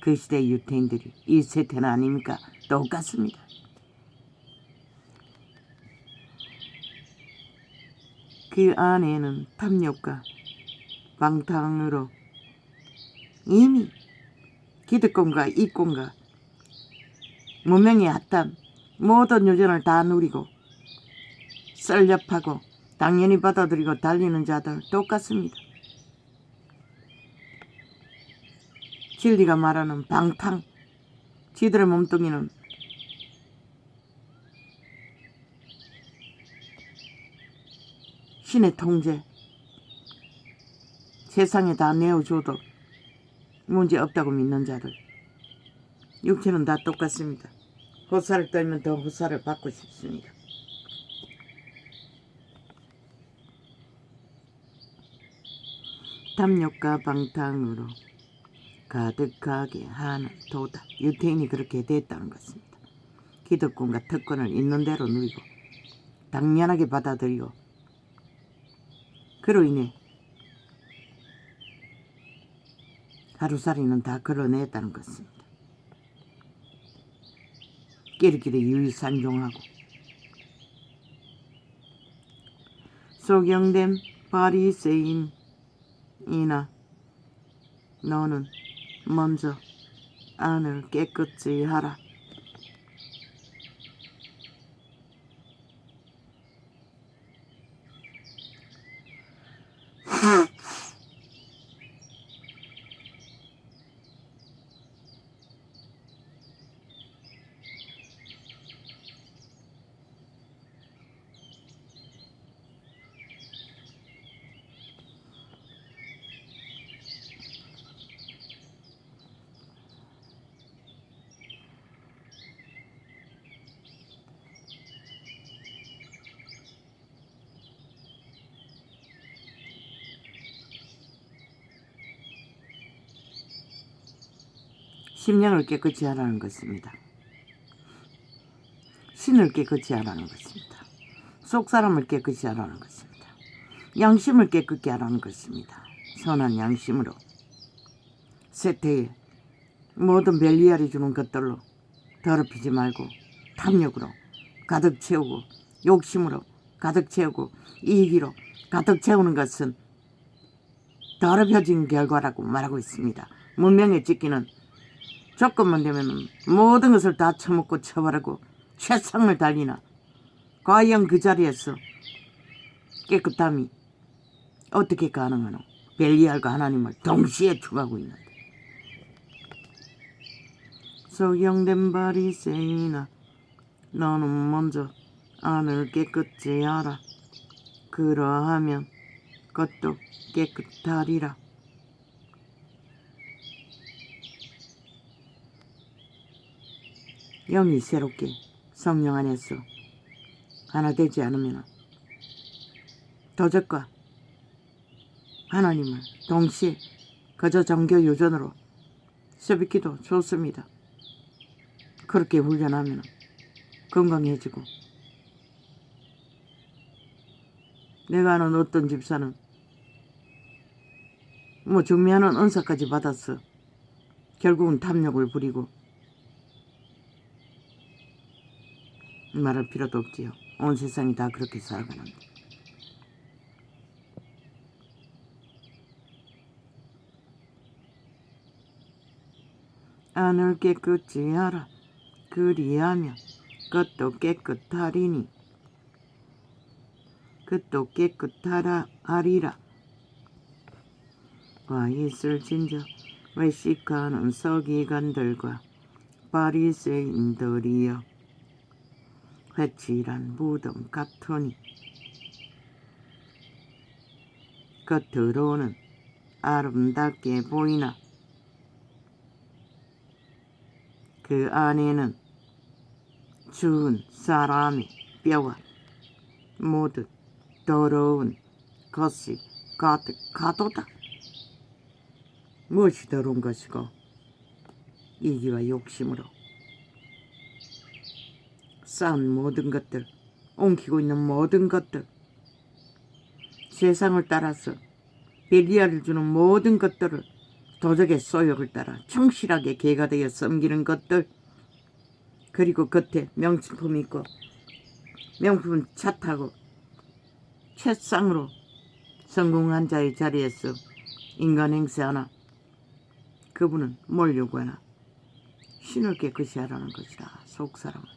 그 시대 유태인들이 이 세태는 아닙니까? 똑같습니다. 그 안에는 탐욕과 방탕으로 이미 기득권과 이권과 문명의 핫한 모든 유전을 다 누리고 썰렵하고 당연히 받아들이고 달리는 자들 똑같습니다. 진리가 말하는 방탕, 지들의 몸뚱이는 신의 통제, 세상에 다 내어줘도 문제없다고 믿는 자들, 육체는 다 똑같습니다. 호사를 떨면 더 호사를 받고 싶습니다. 탐욕과 방탕으로 가득하게 하는 도다. 유태인이 그렇게 됐다는 것입니다. 기득권과 특권을 있는 대로 누리고 당연하게 받아들이고 그로 인해 하루살이는 다 걸어냈다는 것입니다. 끼리끼리 유유산종하고 소경된 바리새인이나 너는 먼저 안을 깨끗이 하라. 심령을 깨끗이 하라는 것입니다. 신을 깨끗이 하라는 것입니다. 속사람을 깨끗이 하라는 것입니다. 양심을 깨끗게 하라는 것입니다. 선한 양심으로 세태에 모든 벨리알이 주는 것들로 더럽히지 말고 탐욕으로 가득 채우고 욕심으로 가득 채우고 이기로 가득 채우는 것은 더럽혀진 결과라고 말하고 있습니다. 문명의 찢기는 조건만 되면 모든 것을 다 처먹고 처벌하고 최상을 달리나 과연 그 자리에서 깨끗함이 어떻게 가능하노? 벨리알과 하나님을 동시에 추구하고 있는데 소경된 바리새인아 너는 먼저 안을 깨끗이 하라. 그러하면 겉도 깨끗하리라. 영이 새롭게 성령 안에서 하나 되지 않으면 도적과 하나님을 동시에 그저 종교 유전으로 쇠비기도 좋습니다. 그렇게 훈련하면 건강해지고 내가 아는 어떤 집사는 중매하는 은사까지 받았어. 결국은 탐욕을 부리고 말할 필요도 없지요. 온 세상이 다 그렇게 살아가는데. 안을 깨끗이 하라. 그리하면 겉도 깨끗하리니 겉도 깨끗하라 하리라. 와 있을 진저 외식하는 서기관들과 바리새인들이여 회칠한 무덤 같으니 겉으로는 아름답게 보이나 그 안에는 죽은 사람의 뼈와 모두 더러운 것이 가득하도다. 무엇이 더러운 것이고 이기와 욕심으로 쌓은 모든 것들, 옮기고 있는 모든 것들, 세상을 따라서 벨리아를 주는 모든 것들을 도적의 소욕을 따라 충실하게 개가 되어 섬기는 것들, 그리고 겉에 명품 있고 명품 차 타고 최상으로 성공한 자의 자리에서 인간 행세하나 그분은 뭘 요구하나? 신을 깨끗이 하라는 것이라. 속사람은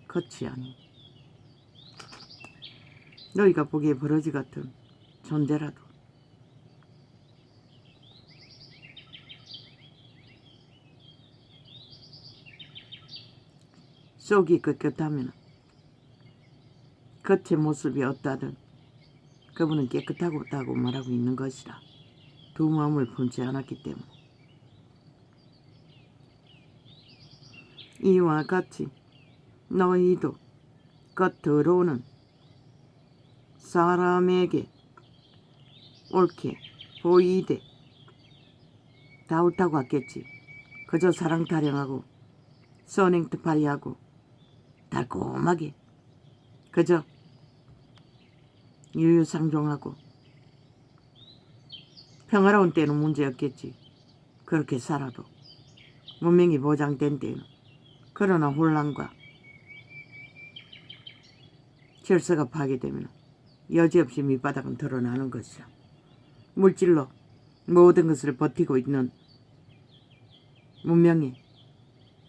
겉이 아니. 너희가 보기에 버러지 같은 존재라도 속이 깨끗하면 겉의 모습이 어떠하든 그분은 깨끗하다고 말하고 있는 것이라. 두 마음을 품지 않았기 때문에. 이와 같이 너희도 겉으로는 사람에게 옳게 보이되 다 옳다고 했겠지. 그저 사랑 타령하고 선행트 발휘하고 달콤하게 그저 유유상종하고 평화로운 때는 문제였겠지. 그렇게 살아도 문명이 보장된 때는. 그러나 혼란과 질서가 파괴되면 여지없이 밑바닥은 드러나는 것이야. 물질로 모든 것을 버티고 있는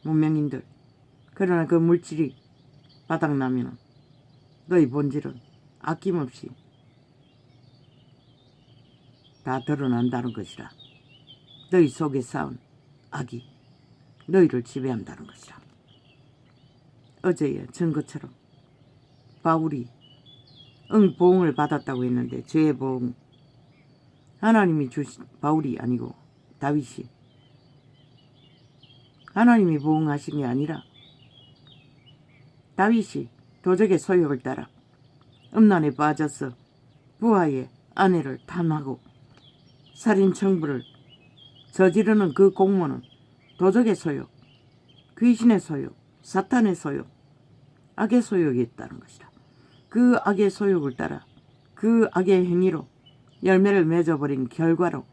문명인들. 그러나 그 물질이 바닥나면 너희 본질은 아낌없이 다 드러난다는 것이라. 너희 속에 쌓은 악이 너희를 지배한다는 것이라. 어제의 증거처럼 바울이 보응을 받았다고 했는데 죄의 보응, 하나님이 주신, 바울이 아니고 다윗이 하나님이 보응하신 게 아니라 다윗이 도적의 소욕을 따라 음란에 빠져서 부하의 아내를 탐하고 살인 청부를 저지르는 그 공모는 도적의 소욕, 귀신의 소욕, 사탄의 소욕, 악의 소욕이 있다는 것이다. 그 악의 소욕을 따라 그 악의 행위로 열매를 맺어버린 결과로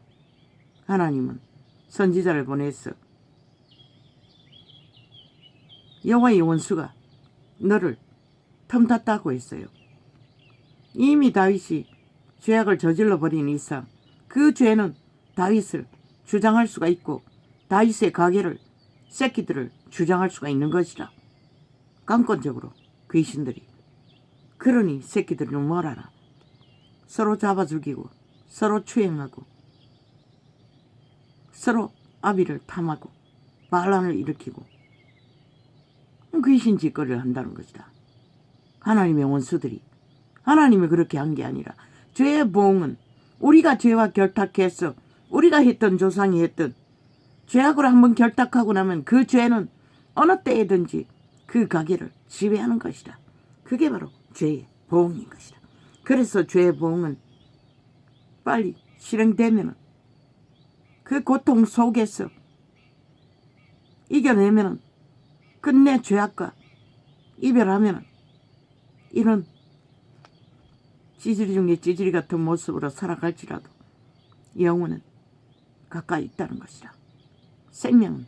하나님은 선지자를 보내서 여호와의 원수가 너를 틈탔다고 했어요. 이미 다윗이 죄악을 저질러버린 이상 그 죄는 다윗을 주장할 수가 있고 다윗의 가계를, 새끼들을 주장할 수가 있는 것이라. 강권적으로 귀신들이. 그러니 새끼들은 뭘 알아? 서로 잡아 죽이고 서로 추행하고 서로 아비를 탐하고 반란을 일으키고 귀신 짓거리를 한다는 것이다. 하나님의 원수들이. 하나님이 그렇게 한 게 아니라 죄의 보응은 우리가 죄와 결탁해서 우리가 했던 조상이 했던 죄악으로 한번 결탁하고 나면 그 죄는 어느 때에든지 그 가게를 지배하는 것이다. 그게 바로 죄의 보응인 것이다. 그래서 죄의 보응은 빨리 실행되면 그 고통 속에서 이겨내면 끝내 죄악과 이별하면 이런 찌질이 중에 찌질이 같은 모습으로 살아갈지라도 영혼은 가까이 있다는 것이다. 생명은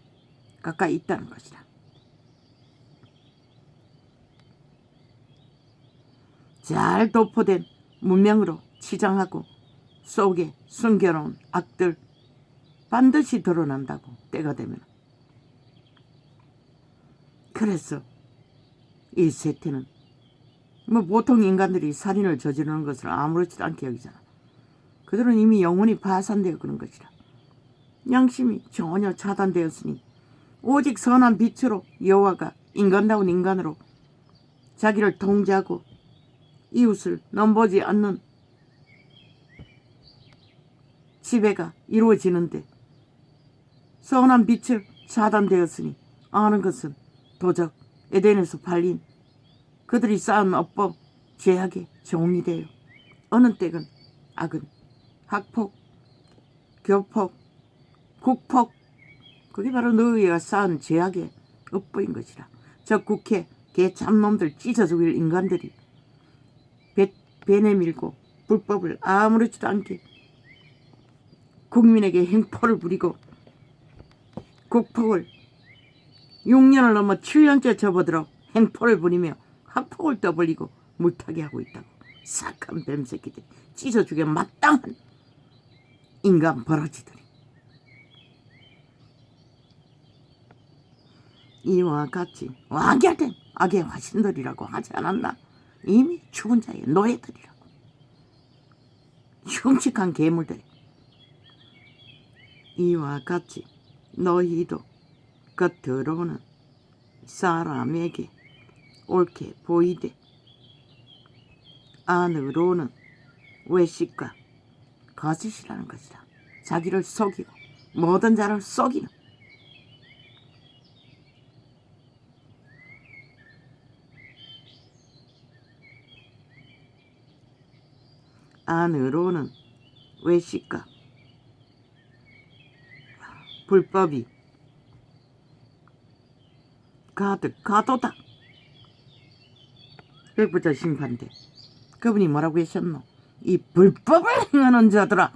가까이 있다는 것이다. 잘 도포된 문명으로 치장하고 속에 숨겨놓은 악들 반드시 드러난다고 때가 되면. 그래서 이 세태는 보통 인간들이 살인을 저지르는 것을 아무렇지도 않게 여기잖아. 그들은 이미 영혼이 파산되어 그런 것이라. 양심이 전혀 차단되었으니 오직 선한 빛으로 여호와가 인간다운 인간으로 자기를 통제하고 이웃을 넘보지 않는 지배가 이루어지는데 선한 빛을 차단되었으니 아는 것은 도적 에덴에서 팔린 그들이 쌓은 업법 죄악의 종이 되어 어느 때건 악은 학폭, 교폭, 국폭 그게 바로 너희가 쌓은 죄악의 업보인 것이라. 저 국회 개 참놈들 찢어 죽일 인간들이 배 내밀고 불법을 아무렇지도 않게 국민에게 행포를 부리고 국폭을 6년을 넘어 7년째 접어들어 행포를 부리며 학폭을 떠벌리고 물타기 하고 있다고. 싹한 뱀새끼들이 찢어 죽여 마땅한 인간 버러지들이. 이와 같이 완결된 악의 화신들이라고 하지 않았나? 이미 죽은 자의 노예들이라고. 흉측한 괴물들. 이와 같이 너희도 겉으로는 사람에게 옳게 보이되 안으로는 외식과 거짓이라는 것이다. 자기를 속이고 모든 자를 속이는. 안으로는 외식과 불법이 가도다. 백부자 심판대 그분이 뭐라고 하셨노? 이 불법을 행하는 자들아.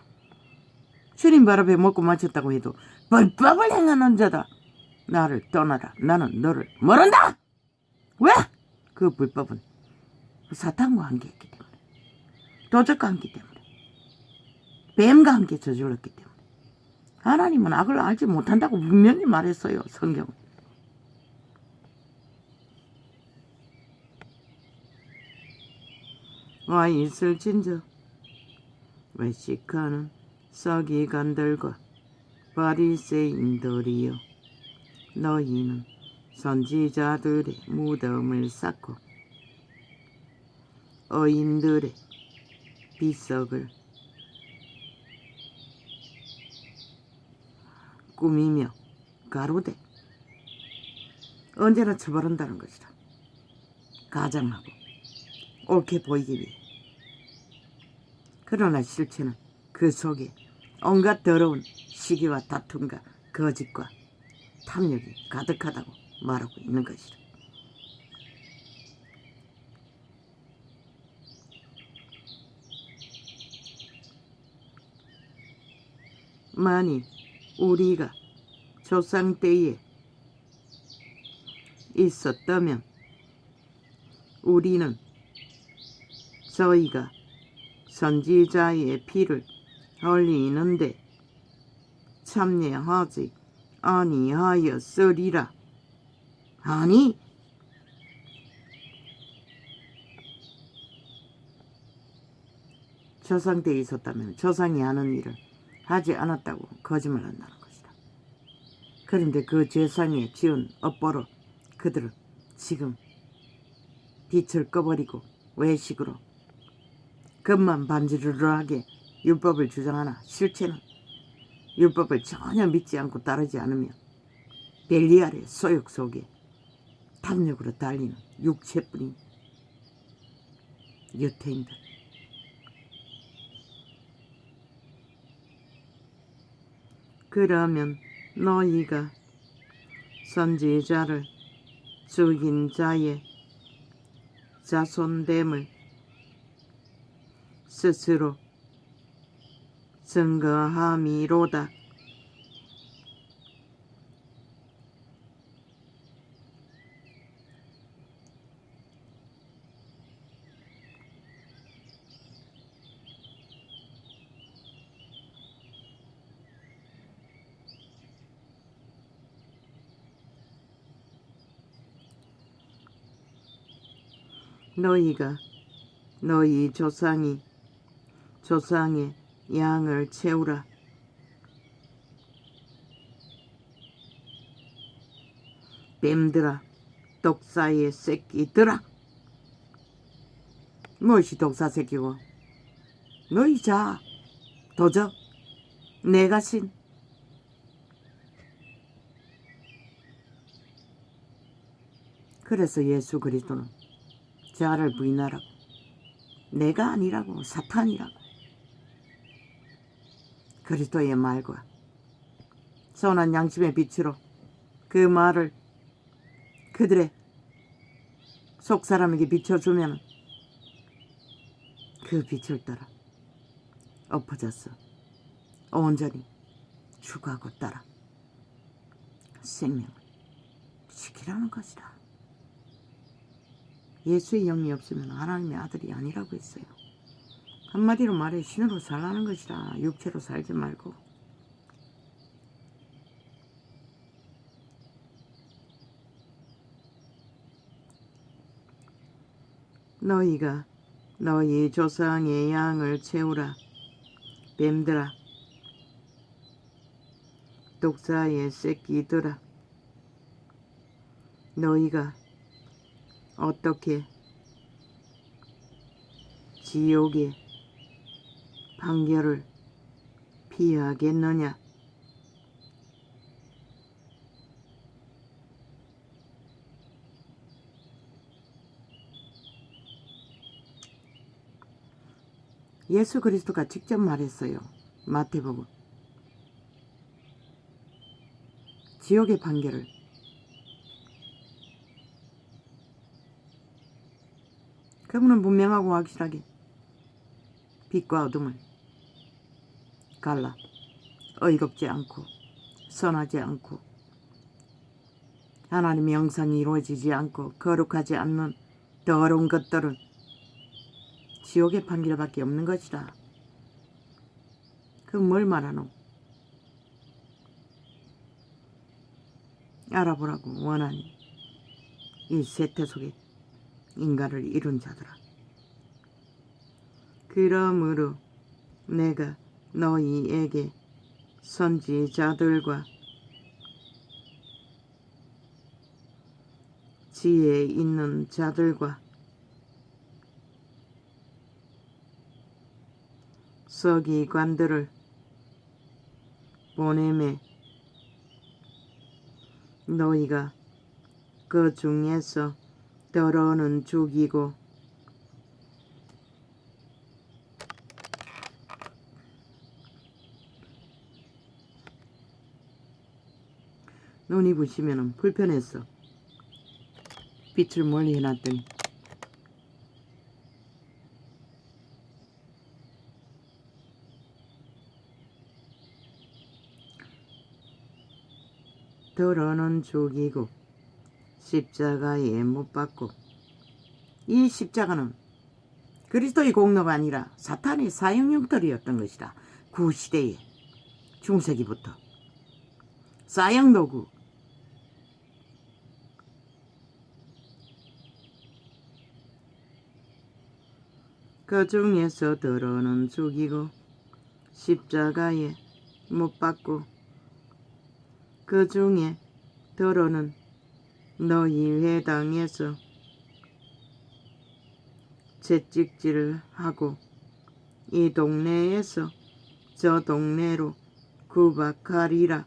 주님 발 앞에 먹고 마쳤다고 해도 불법을 행하는 자다. 나를 떠나라. 나는 너를 모른다. 왜? 그 불법은 사탄과 함께했기 때문에, 도적과 함께 때문에, 뱀과 함께 저질렀기 때문에. 하나님은 악을 알지 못한다고 분명히 말했어요. 성경은. 와 있을진저 외식하는 서기관들과 바리새인들이여, 너희는 선지자들의 무덤을 쌓고 어인들의 비석을 꾸미며 가로되. 언제나 처벌한다는 것이다. 가장하고 옳게 보이기 위해. 그러나 실체는 그 속에 온갖 더러운 시기와 다툼과 거짓과 탐욕이 가득하다고 말하고 있는 것이다. 만일 우리가 조상 때에 있었다면 우리는 저희가 선지자의 피를 흘리는데 참여하지 아니하였으리라. 아니, 조상 때에 있었다면 조상이 하는 일을 하지 않았다고 거짓말한다는 것이다. 그런데 그 조상이 지은 업보로 그들은 지금 빛을 꺼버리고 외식으로 겉만 반지르르하게 율법을 주장하나 실체는 율법을 전혀 믿지 않고 따르지 않으며 벨리알의 소욕 속에 탐욕으로 달리는 육체뿐인 유태인들. 그러면 너희가 선지자를 죽인 자의 자손됨을 스스로 증거함이로다. 너희가 너희 조상의 양을 채우라. 뱀들아, 독사의 새끼들아. 무엇이 독사 새끼고? 너희 자, 도적, 내가 신. 그래서 예수 그리스도는 자아를 부인하라고, 내가 아니라고, 사탄이라고 그리스도의 말과 선한 양심의 빛으로 그 말을 그들의 속사람에게 비춰주면 그 빛을 따라 엎어져서 온전히 죽어하고 따라 생명을 지키라는 것이다. 예수의 영이 없으면 하나님의 아들이 아니라고 했어요. 한마디로 말해 신으로 살라는 것이다. 육체로 살지 말고. 너희가 너희 조상의 양을 채우라. 뱀들아, 독사의 새끼들아, 너희가 어떻게 지옥의 판결을 피하겠느냐? 예수 그리스도가 직접 말했어요. 마태복음. 지옥의 판결을 그분은 분명하고 확실하게 빛과 어둠을 갈라 의롭지 않고 선하지 않고 하나님의 형상이 이루어지지 않고 거룩하지 않는 더러운 것들은 지옥의 판결밖에 없는 것이다. 그 뭘 말하노? 알아보라고 원하니 이 세태 속에 인간을 이룬 자들아. 그러므로 내가 너희에게 선지자들과 지혜 있는 자들과 서기관들을 보내매 너희가 그 중에서 더러는 죽이고 눈이 부시면 불편해서 빛을 멀리 해놨더니 더러는 죽이고 십자가에 못 박고, 이 십자가는 그리스도의 공로가 아니라 사탄의 사형용터리였던 것이다. 구시대에 중세기부터 사형도구, 그 중에서 더러는 죽이고 십자가에 못 박고, 그 중에 더러는 너희 회당에서 채찍질을 하고 이 동네에서 저 동네로 구박하리라.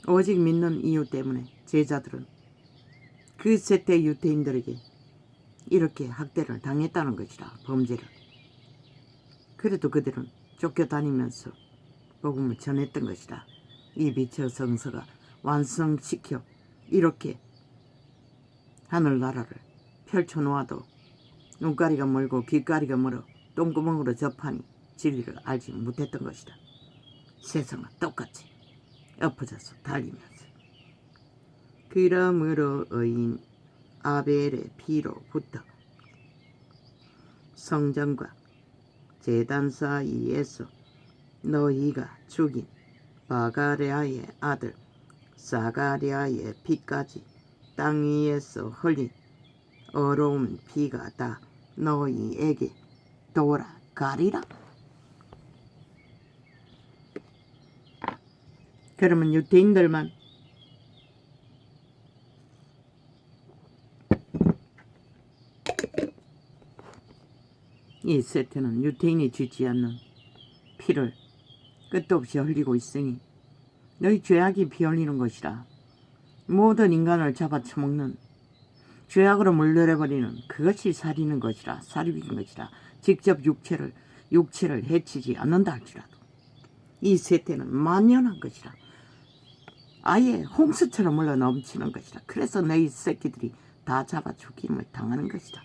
오직 믿는 이유 때문에 제자들은 그 세대 유대인들에게 이렇게 학대를 당했다는 것이다. 범죄를. 그래도 그들은 쫓겨다니면서 복음을 전했던 것이다. 이 빛의 성서가 완성시켜 이렇게 하늘나라를 펼쳐놓아도 눈가리가 멀고 귓가리가 멀어 똥구멍으로 접하니 진리를 알지 못했던 것이다. 세상과 똑같이 엎어져서 달리면서. 그러므로 의인 아벨의 피로부터 성전과 제단 사이에서 너희가 죽인 바가랴의 아들 사가랴의 피까지 땅 위에서 흘린 어려운 피가 다 너희에게 돌아가리라. 그러면 유대인들만 이 세태는 유대인이 짓지 않는 피를 끝도 없이 흘리고 있으니 너희 죄악이 피 흘리는 것이라. 모든 인간을 잡아쳐먹는 죄악으로 물들여버리는 그것이 살인인 것이라, 살인인 것이라. 직접 육체를 해치지 않는다 할지라도 이 세태는 만연한 것이라. 아예 홍수처럼 흘러 넘치는 것이라. 그래서 너희 새끼들이 다 잡아 죽임을 당하는 것이다.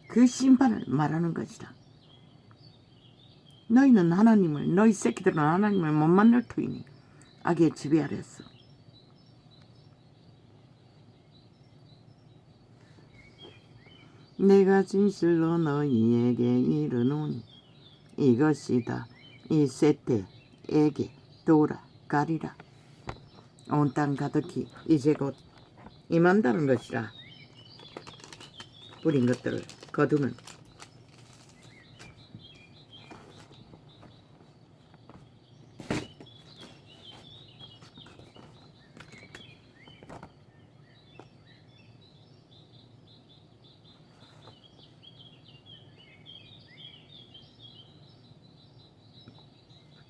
그 심판을 말하는 것이다. 너희는 하나님을, 너희 새끼들은 하나님을 못 만날 터이니 악의 지배 아래였어. 내가 진실로 너희에게 이르노니 이것이다. 이 세태에게 돌아가리라. 온 땅 가득히 이제 곧 임한다는 것이라. 뿌린 것들을 거두는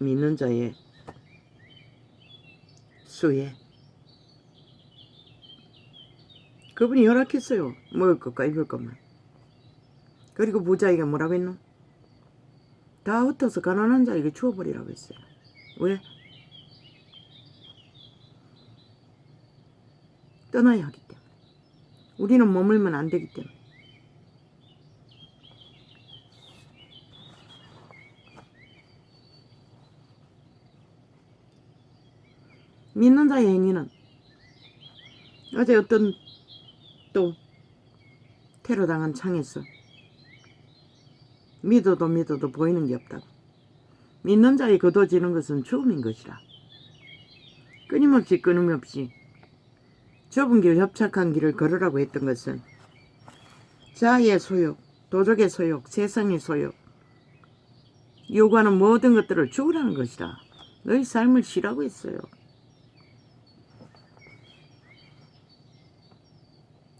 믿는 자의 수에 그분이 허락했어요. 먹을 것과 입을 것만. 그리고 부자에게 뭐라고 했노? 다 흩어서 가난한 자에게 주어버리라고 했어요. 왜? 떠나야 하기 때문에. 우리는 머물면 안 되기 때문에. 믿는 자의 행위는 어제 어떤 또 테러 당한 창에서 믿어도 보이는 게 없다고. 믿는 자의 거둬지는 것은 죽음인 것이라. 끊임없이 좁은 길 협착한 길을 걸으라고 했던 것은 자아의 소욕, 도적의 소욕, 세상의 소욕, 요구하는 모든 것들을 죽으라는 것이라. 너희 삶을 쉬라고 했어요.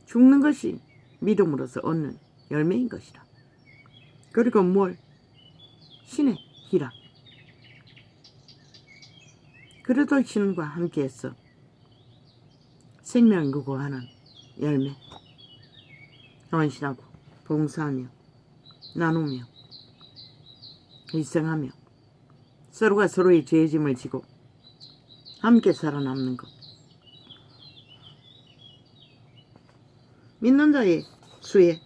죽는 것이 믿음으로서 얻는 열매인 것이라. 그리고 뭘? 신의 희락. 그래도 신과 함께해서 생명을 구하는 열매. 헌신하고 봉사하며 나누며 희생하며 서로가 서로의 죄의 짐을 지고 함께 살아남는 것. 믿는 자의 수에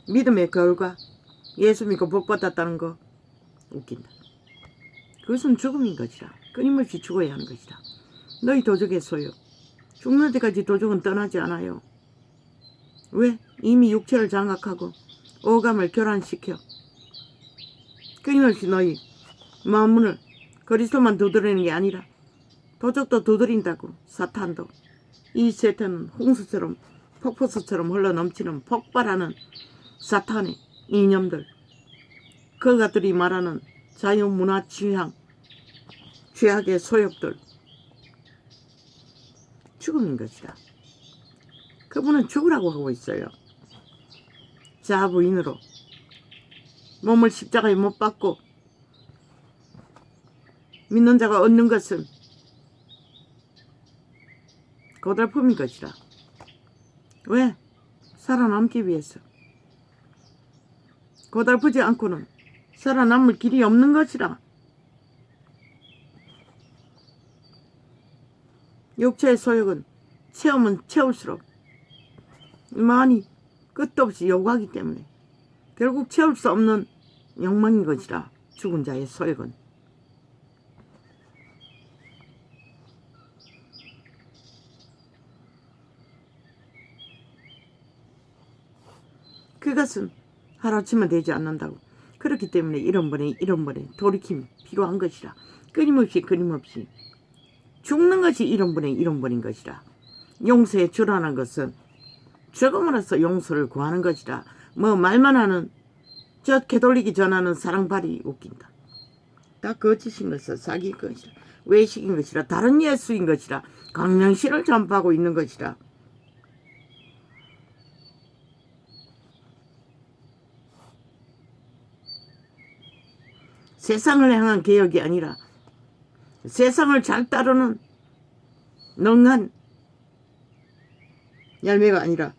믿음의 결과 예수 믿고 복 받았다는 거 웃긴다. 그것은 죽음인 것이라. 끊임없이 죽어야 하는 것이라. 너희 도적의 소욕. 죽는 데까지 도적은 떠나지 않아요. 왜? 이미 육체를 장악하고 오감을 교란시켜 끊임없이 너희 마음문을 그리스도만 두드리는 게 아니라 도적도 두드린다고. 사탄도. 이 세태는 홍수처럼 폭포수처럼 흘러넘치는 폭발하는 사탄의 이념들, 그것들이 말하는 자유문화 취향, 죄악의 소욕들, 죽음인 것이다. 그분은 죽으라고 하고 있어요. 자부인으로 몸을 십자가에 못 박고 믿는 자가 얻는 것은 고달픔인 것이라. 왜? 살아남기 위해서. 고달프지 않고는 살아남을 길이 없는 것이라. 육체의 소욕은 채우면 채울수록 많이 끝도 없이 요구하기 때문에 결국 채울 수 없는 욕망인 것이라. 죽은 자의 소욕은. 그것은 하루아침에 되지 않는다고. 그렇기 때문에 이런 번에 돌이킴이 필요한 것이라. 끊임없이 죽는 것이 이런 번인 것이라. 용서의 주라는 것은 죽음으로써 용서를 구하는 것이라. 뭐 말만 하는 저 개돌리기 전하는 사랑발이 웃긴다. 다 거짓인 것이라. 사기인 것이라. 외식인 것이라. 다른 예수인 것이라. 강령실을 전파하고 있는 것이라. 세상을 향한 개혁이 아니라 세상을 잘 따르는 능한 열매가 아니라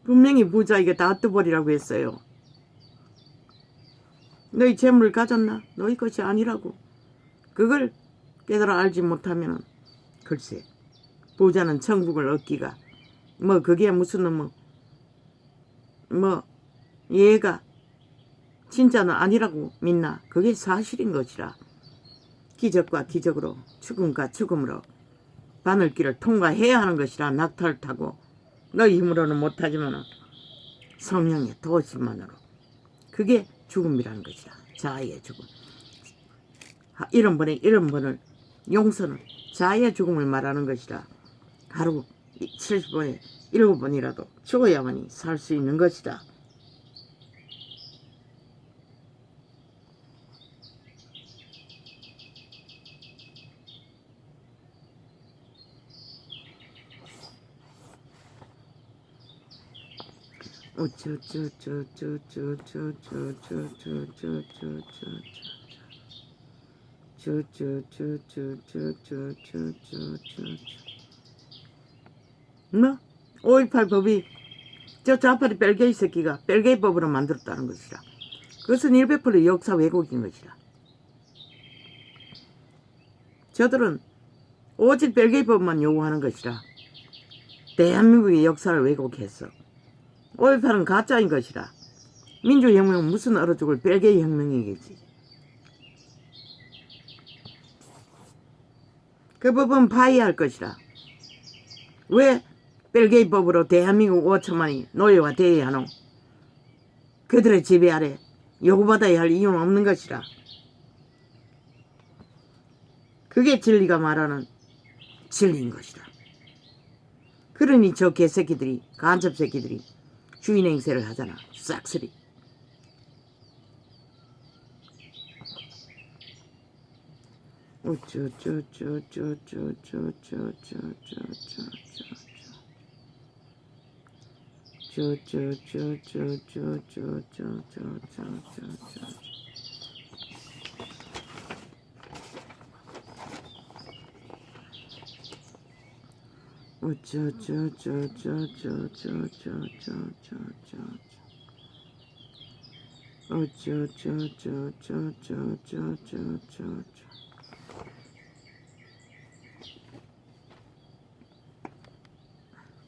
분명히 부자에게 다 떠버리라고 했어요. 너희 재물을 가졌나? 너희 것이 아니라고. 그걸 깨달아 알지 못하면 글쎄 부자는 천국을 얻기가 뭐 그게 무슨 뭐 얘가 진짜는 아니라고 믿나? 그게 사실인 것이라. 기적과 기적으로 죽음과 죽음으로 바늘길을 통과해야 하는 것이라. 낙타를 타고 너희 힘으로는 못하지만 성령의 도심만으로 그게 죽음이라는 것이라. 자아의 죽음. 이런 번을 용서는 자아의 죽음을 말하는 것이라. 하루 70번에 7번이라도 죽어야만이 살 수 있는 것이다. 뭐? 5.18 법이 저 좌파리 벨게이 새끼가 벨게이 법으로 만들었다는 것이라. 그것은 100% 역사 왜곡인 것이라. 저들은 오직 벨게이 법만 요구하는 것이라. 대한민국의 역사를 왜곡했어. 5.18은 가짜인 것이라. 민주혁명은 무슨 얼어 죽을 벨게이 혁명이겠지. 그 법은 파이할 것이라. 왜 벨게이 법으로 대한민국 5천만이 노예와 대해하노? 그들의 지배 아래 요구받아야 할 이유는 없는 것이라. 그게 진리가 말하는 진리인 것이다. 그러니 저 개새끼들이 간첩새끼들이 주인 행세를 하잖아. 싹쓸이.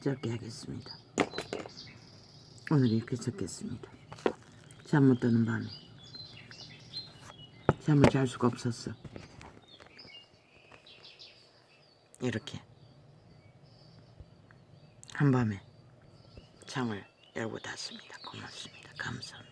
짧게 하겠습니다. 오늘 이렇게 적겠습니다. 잠 못 드는 밤에 잠을 잘 수가 없었어. 이렇게 한밤에 창을 열고 닫습니다. 고맙습니다. 감사합니다.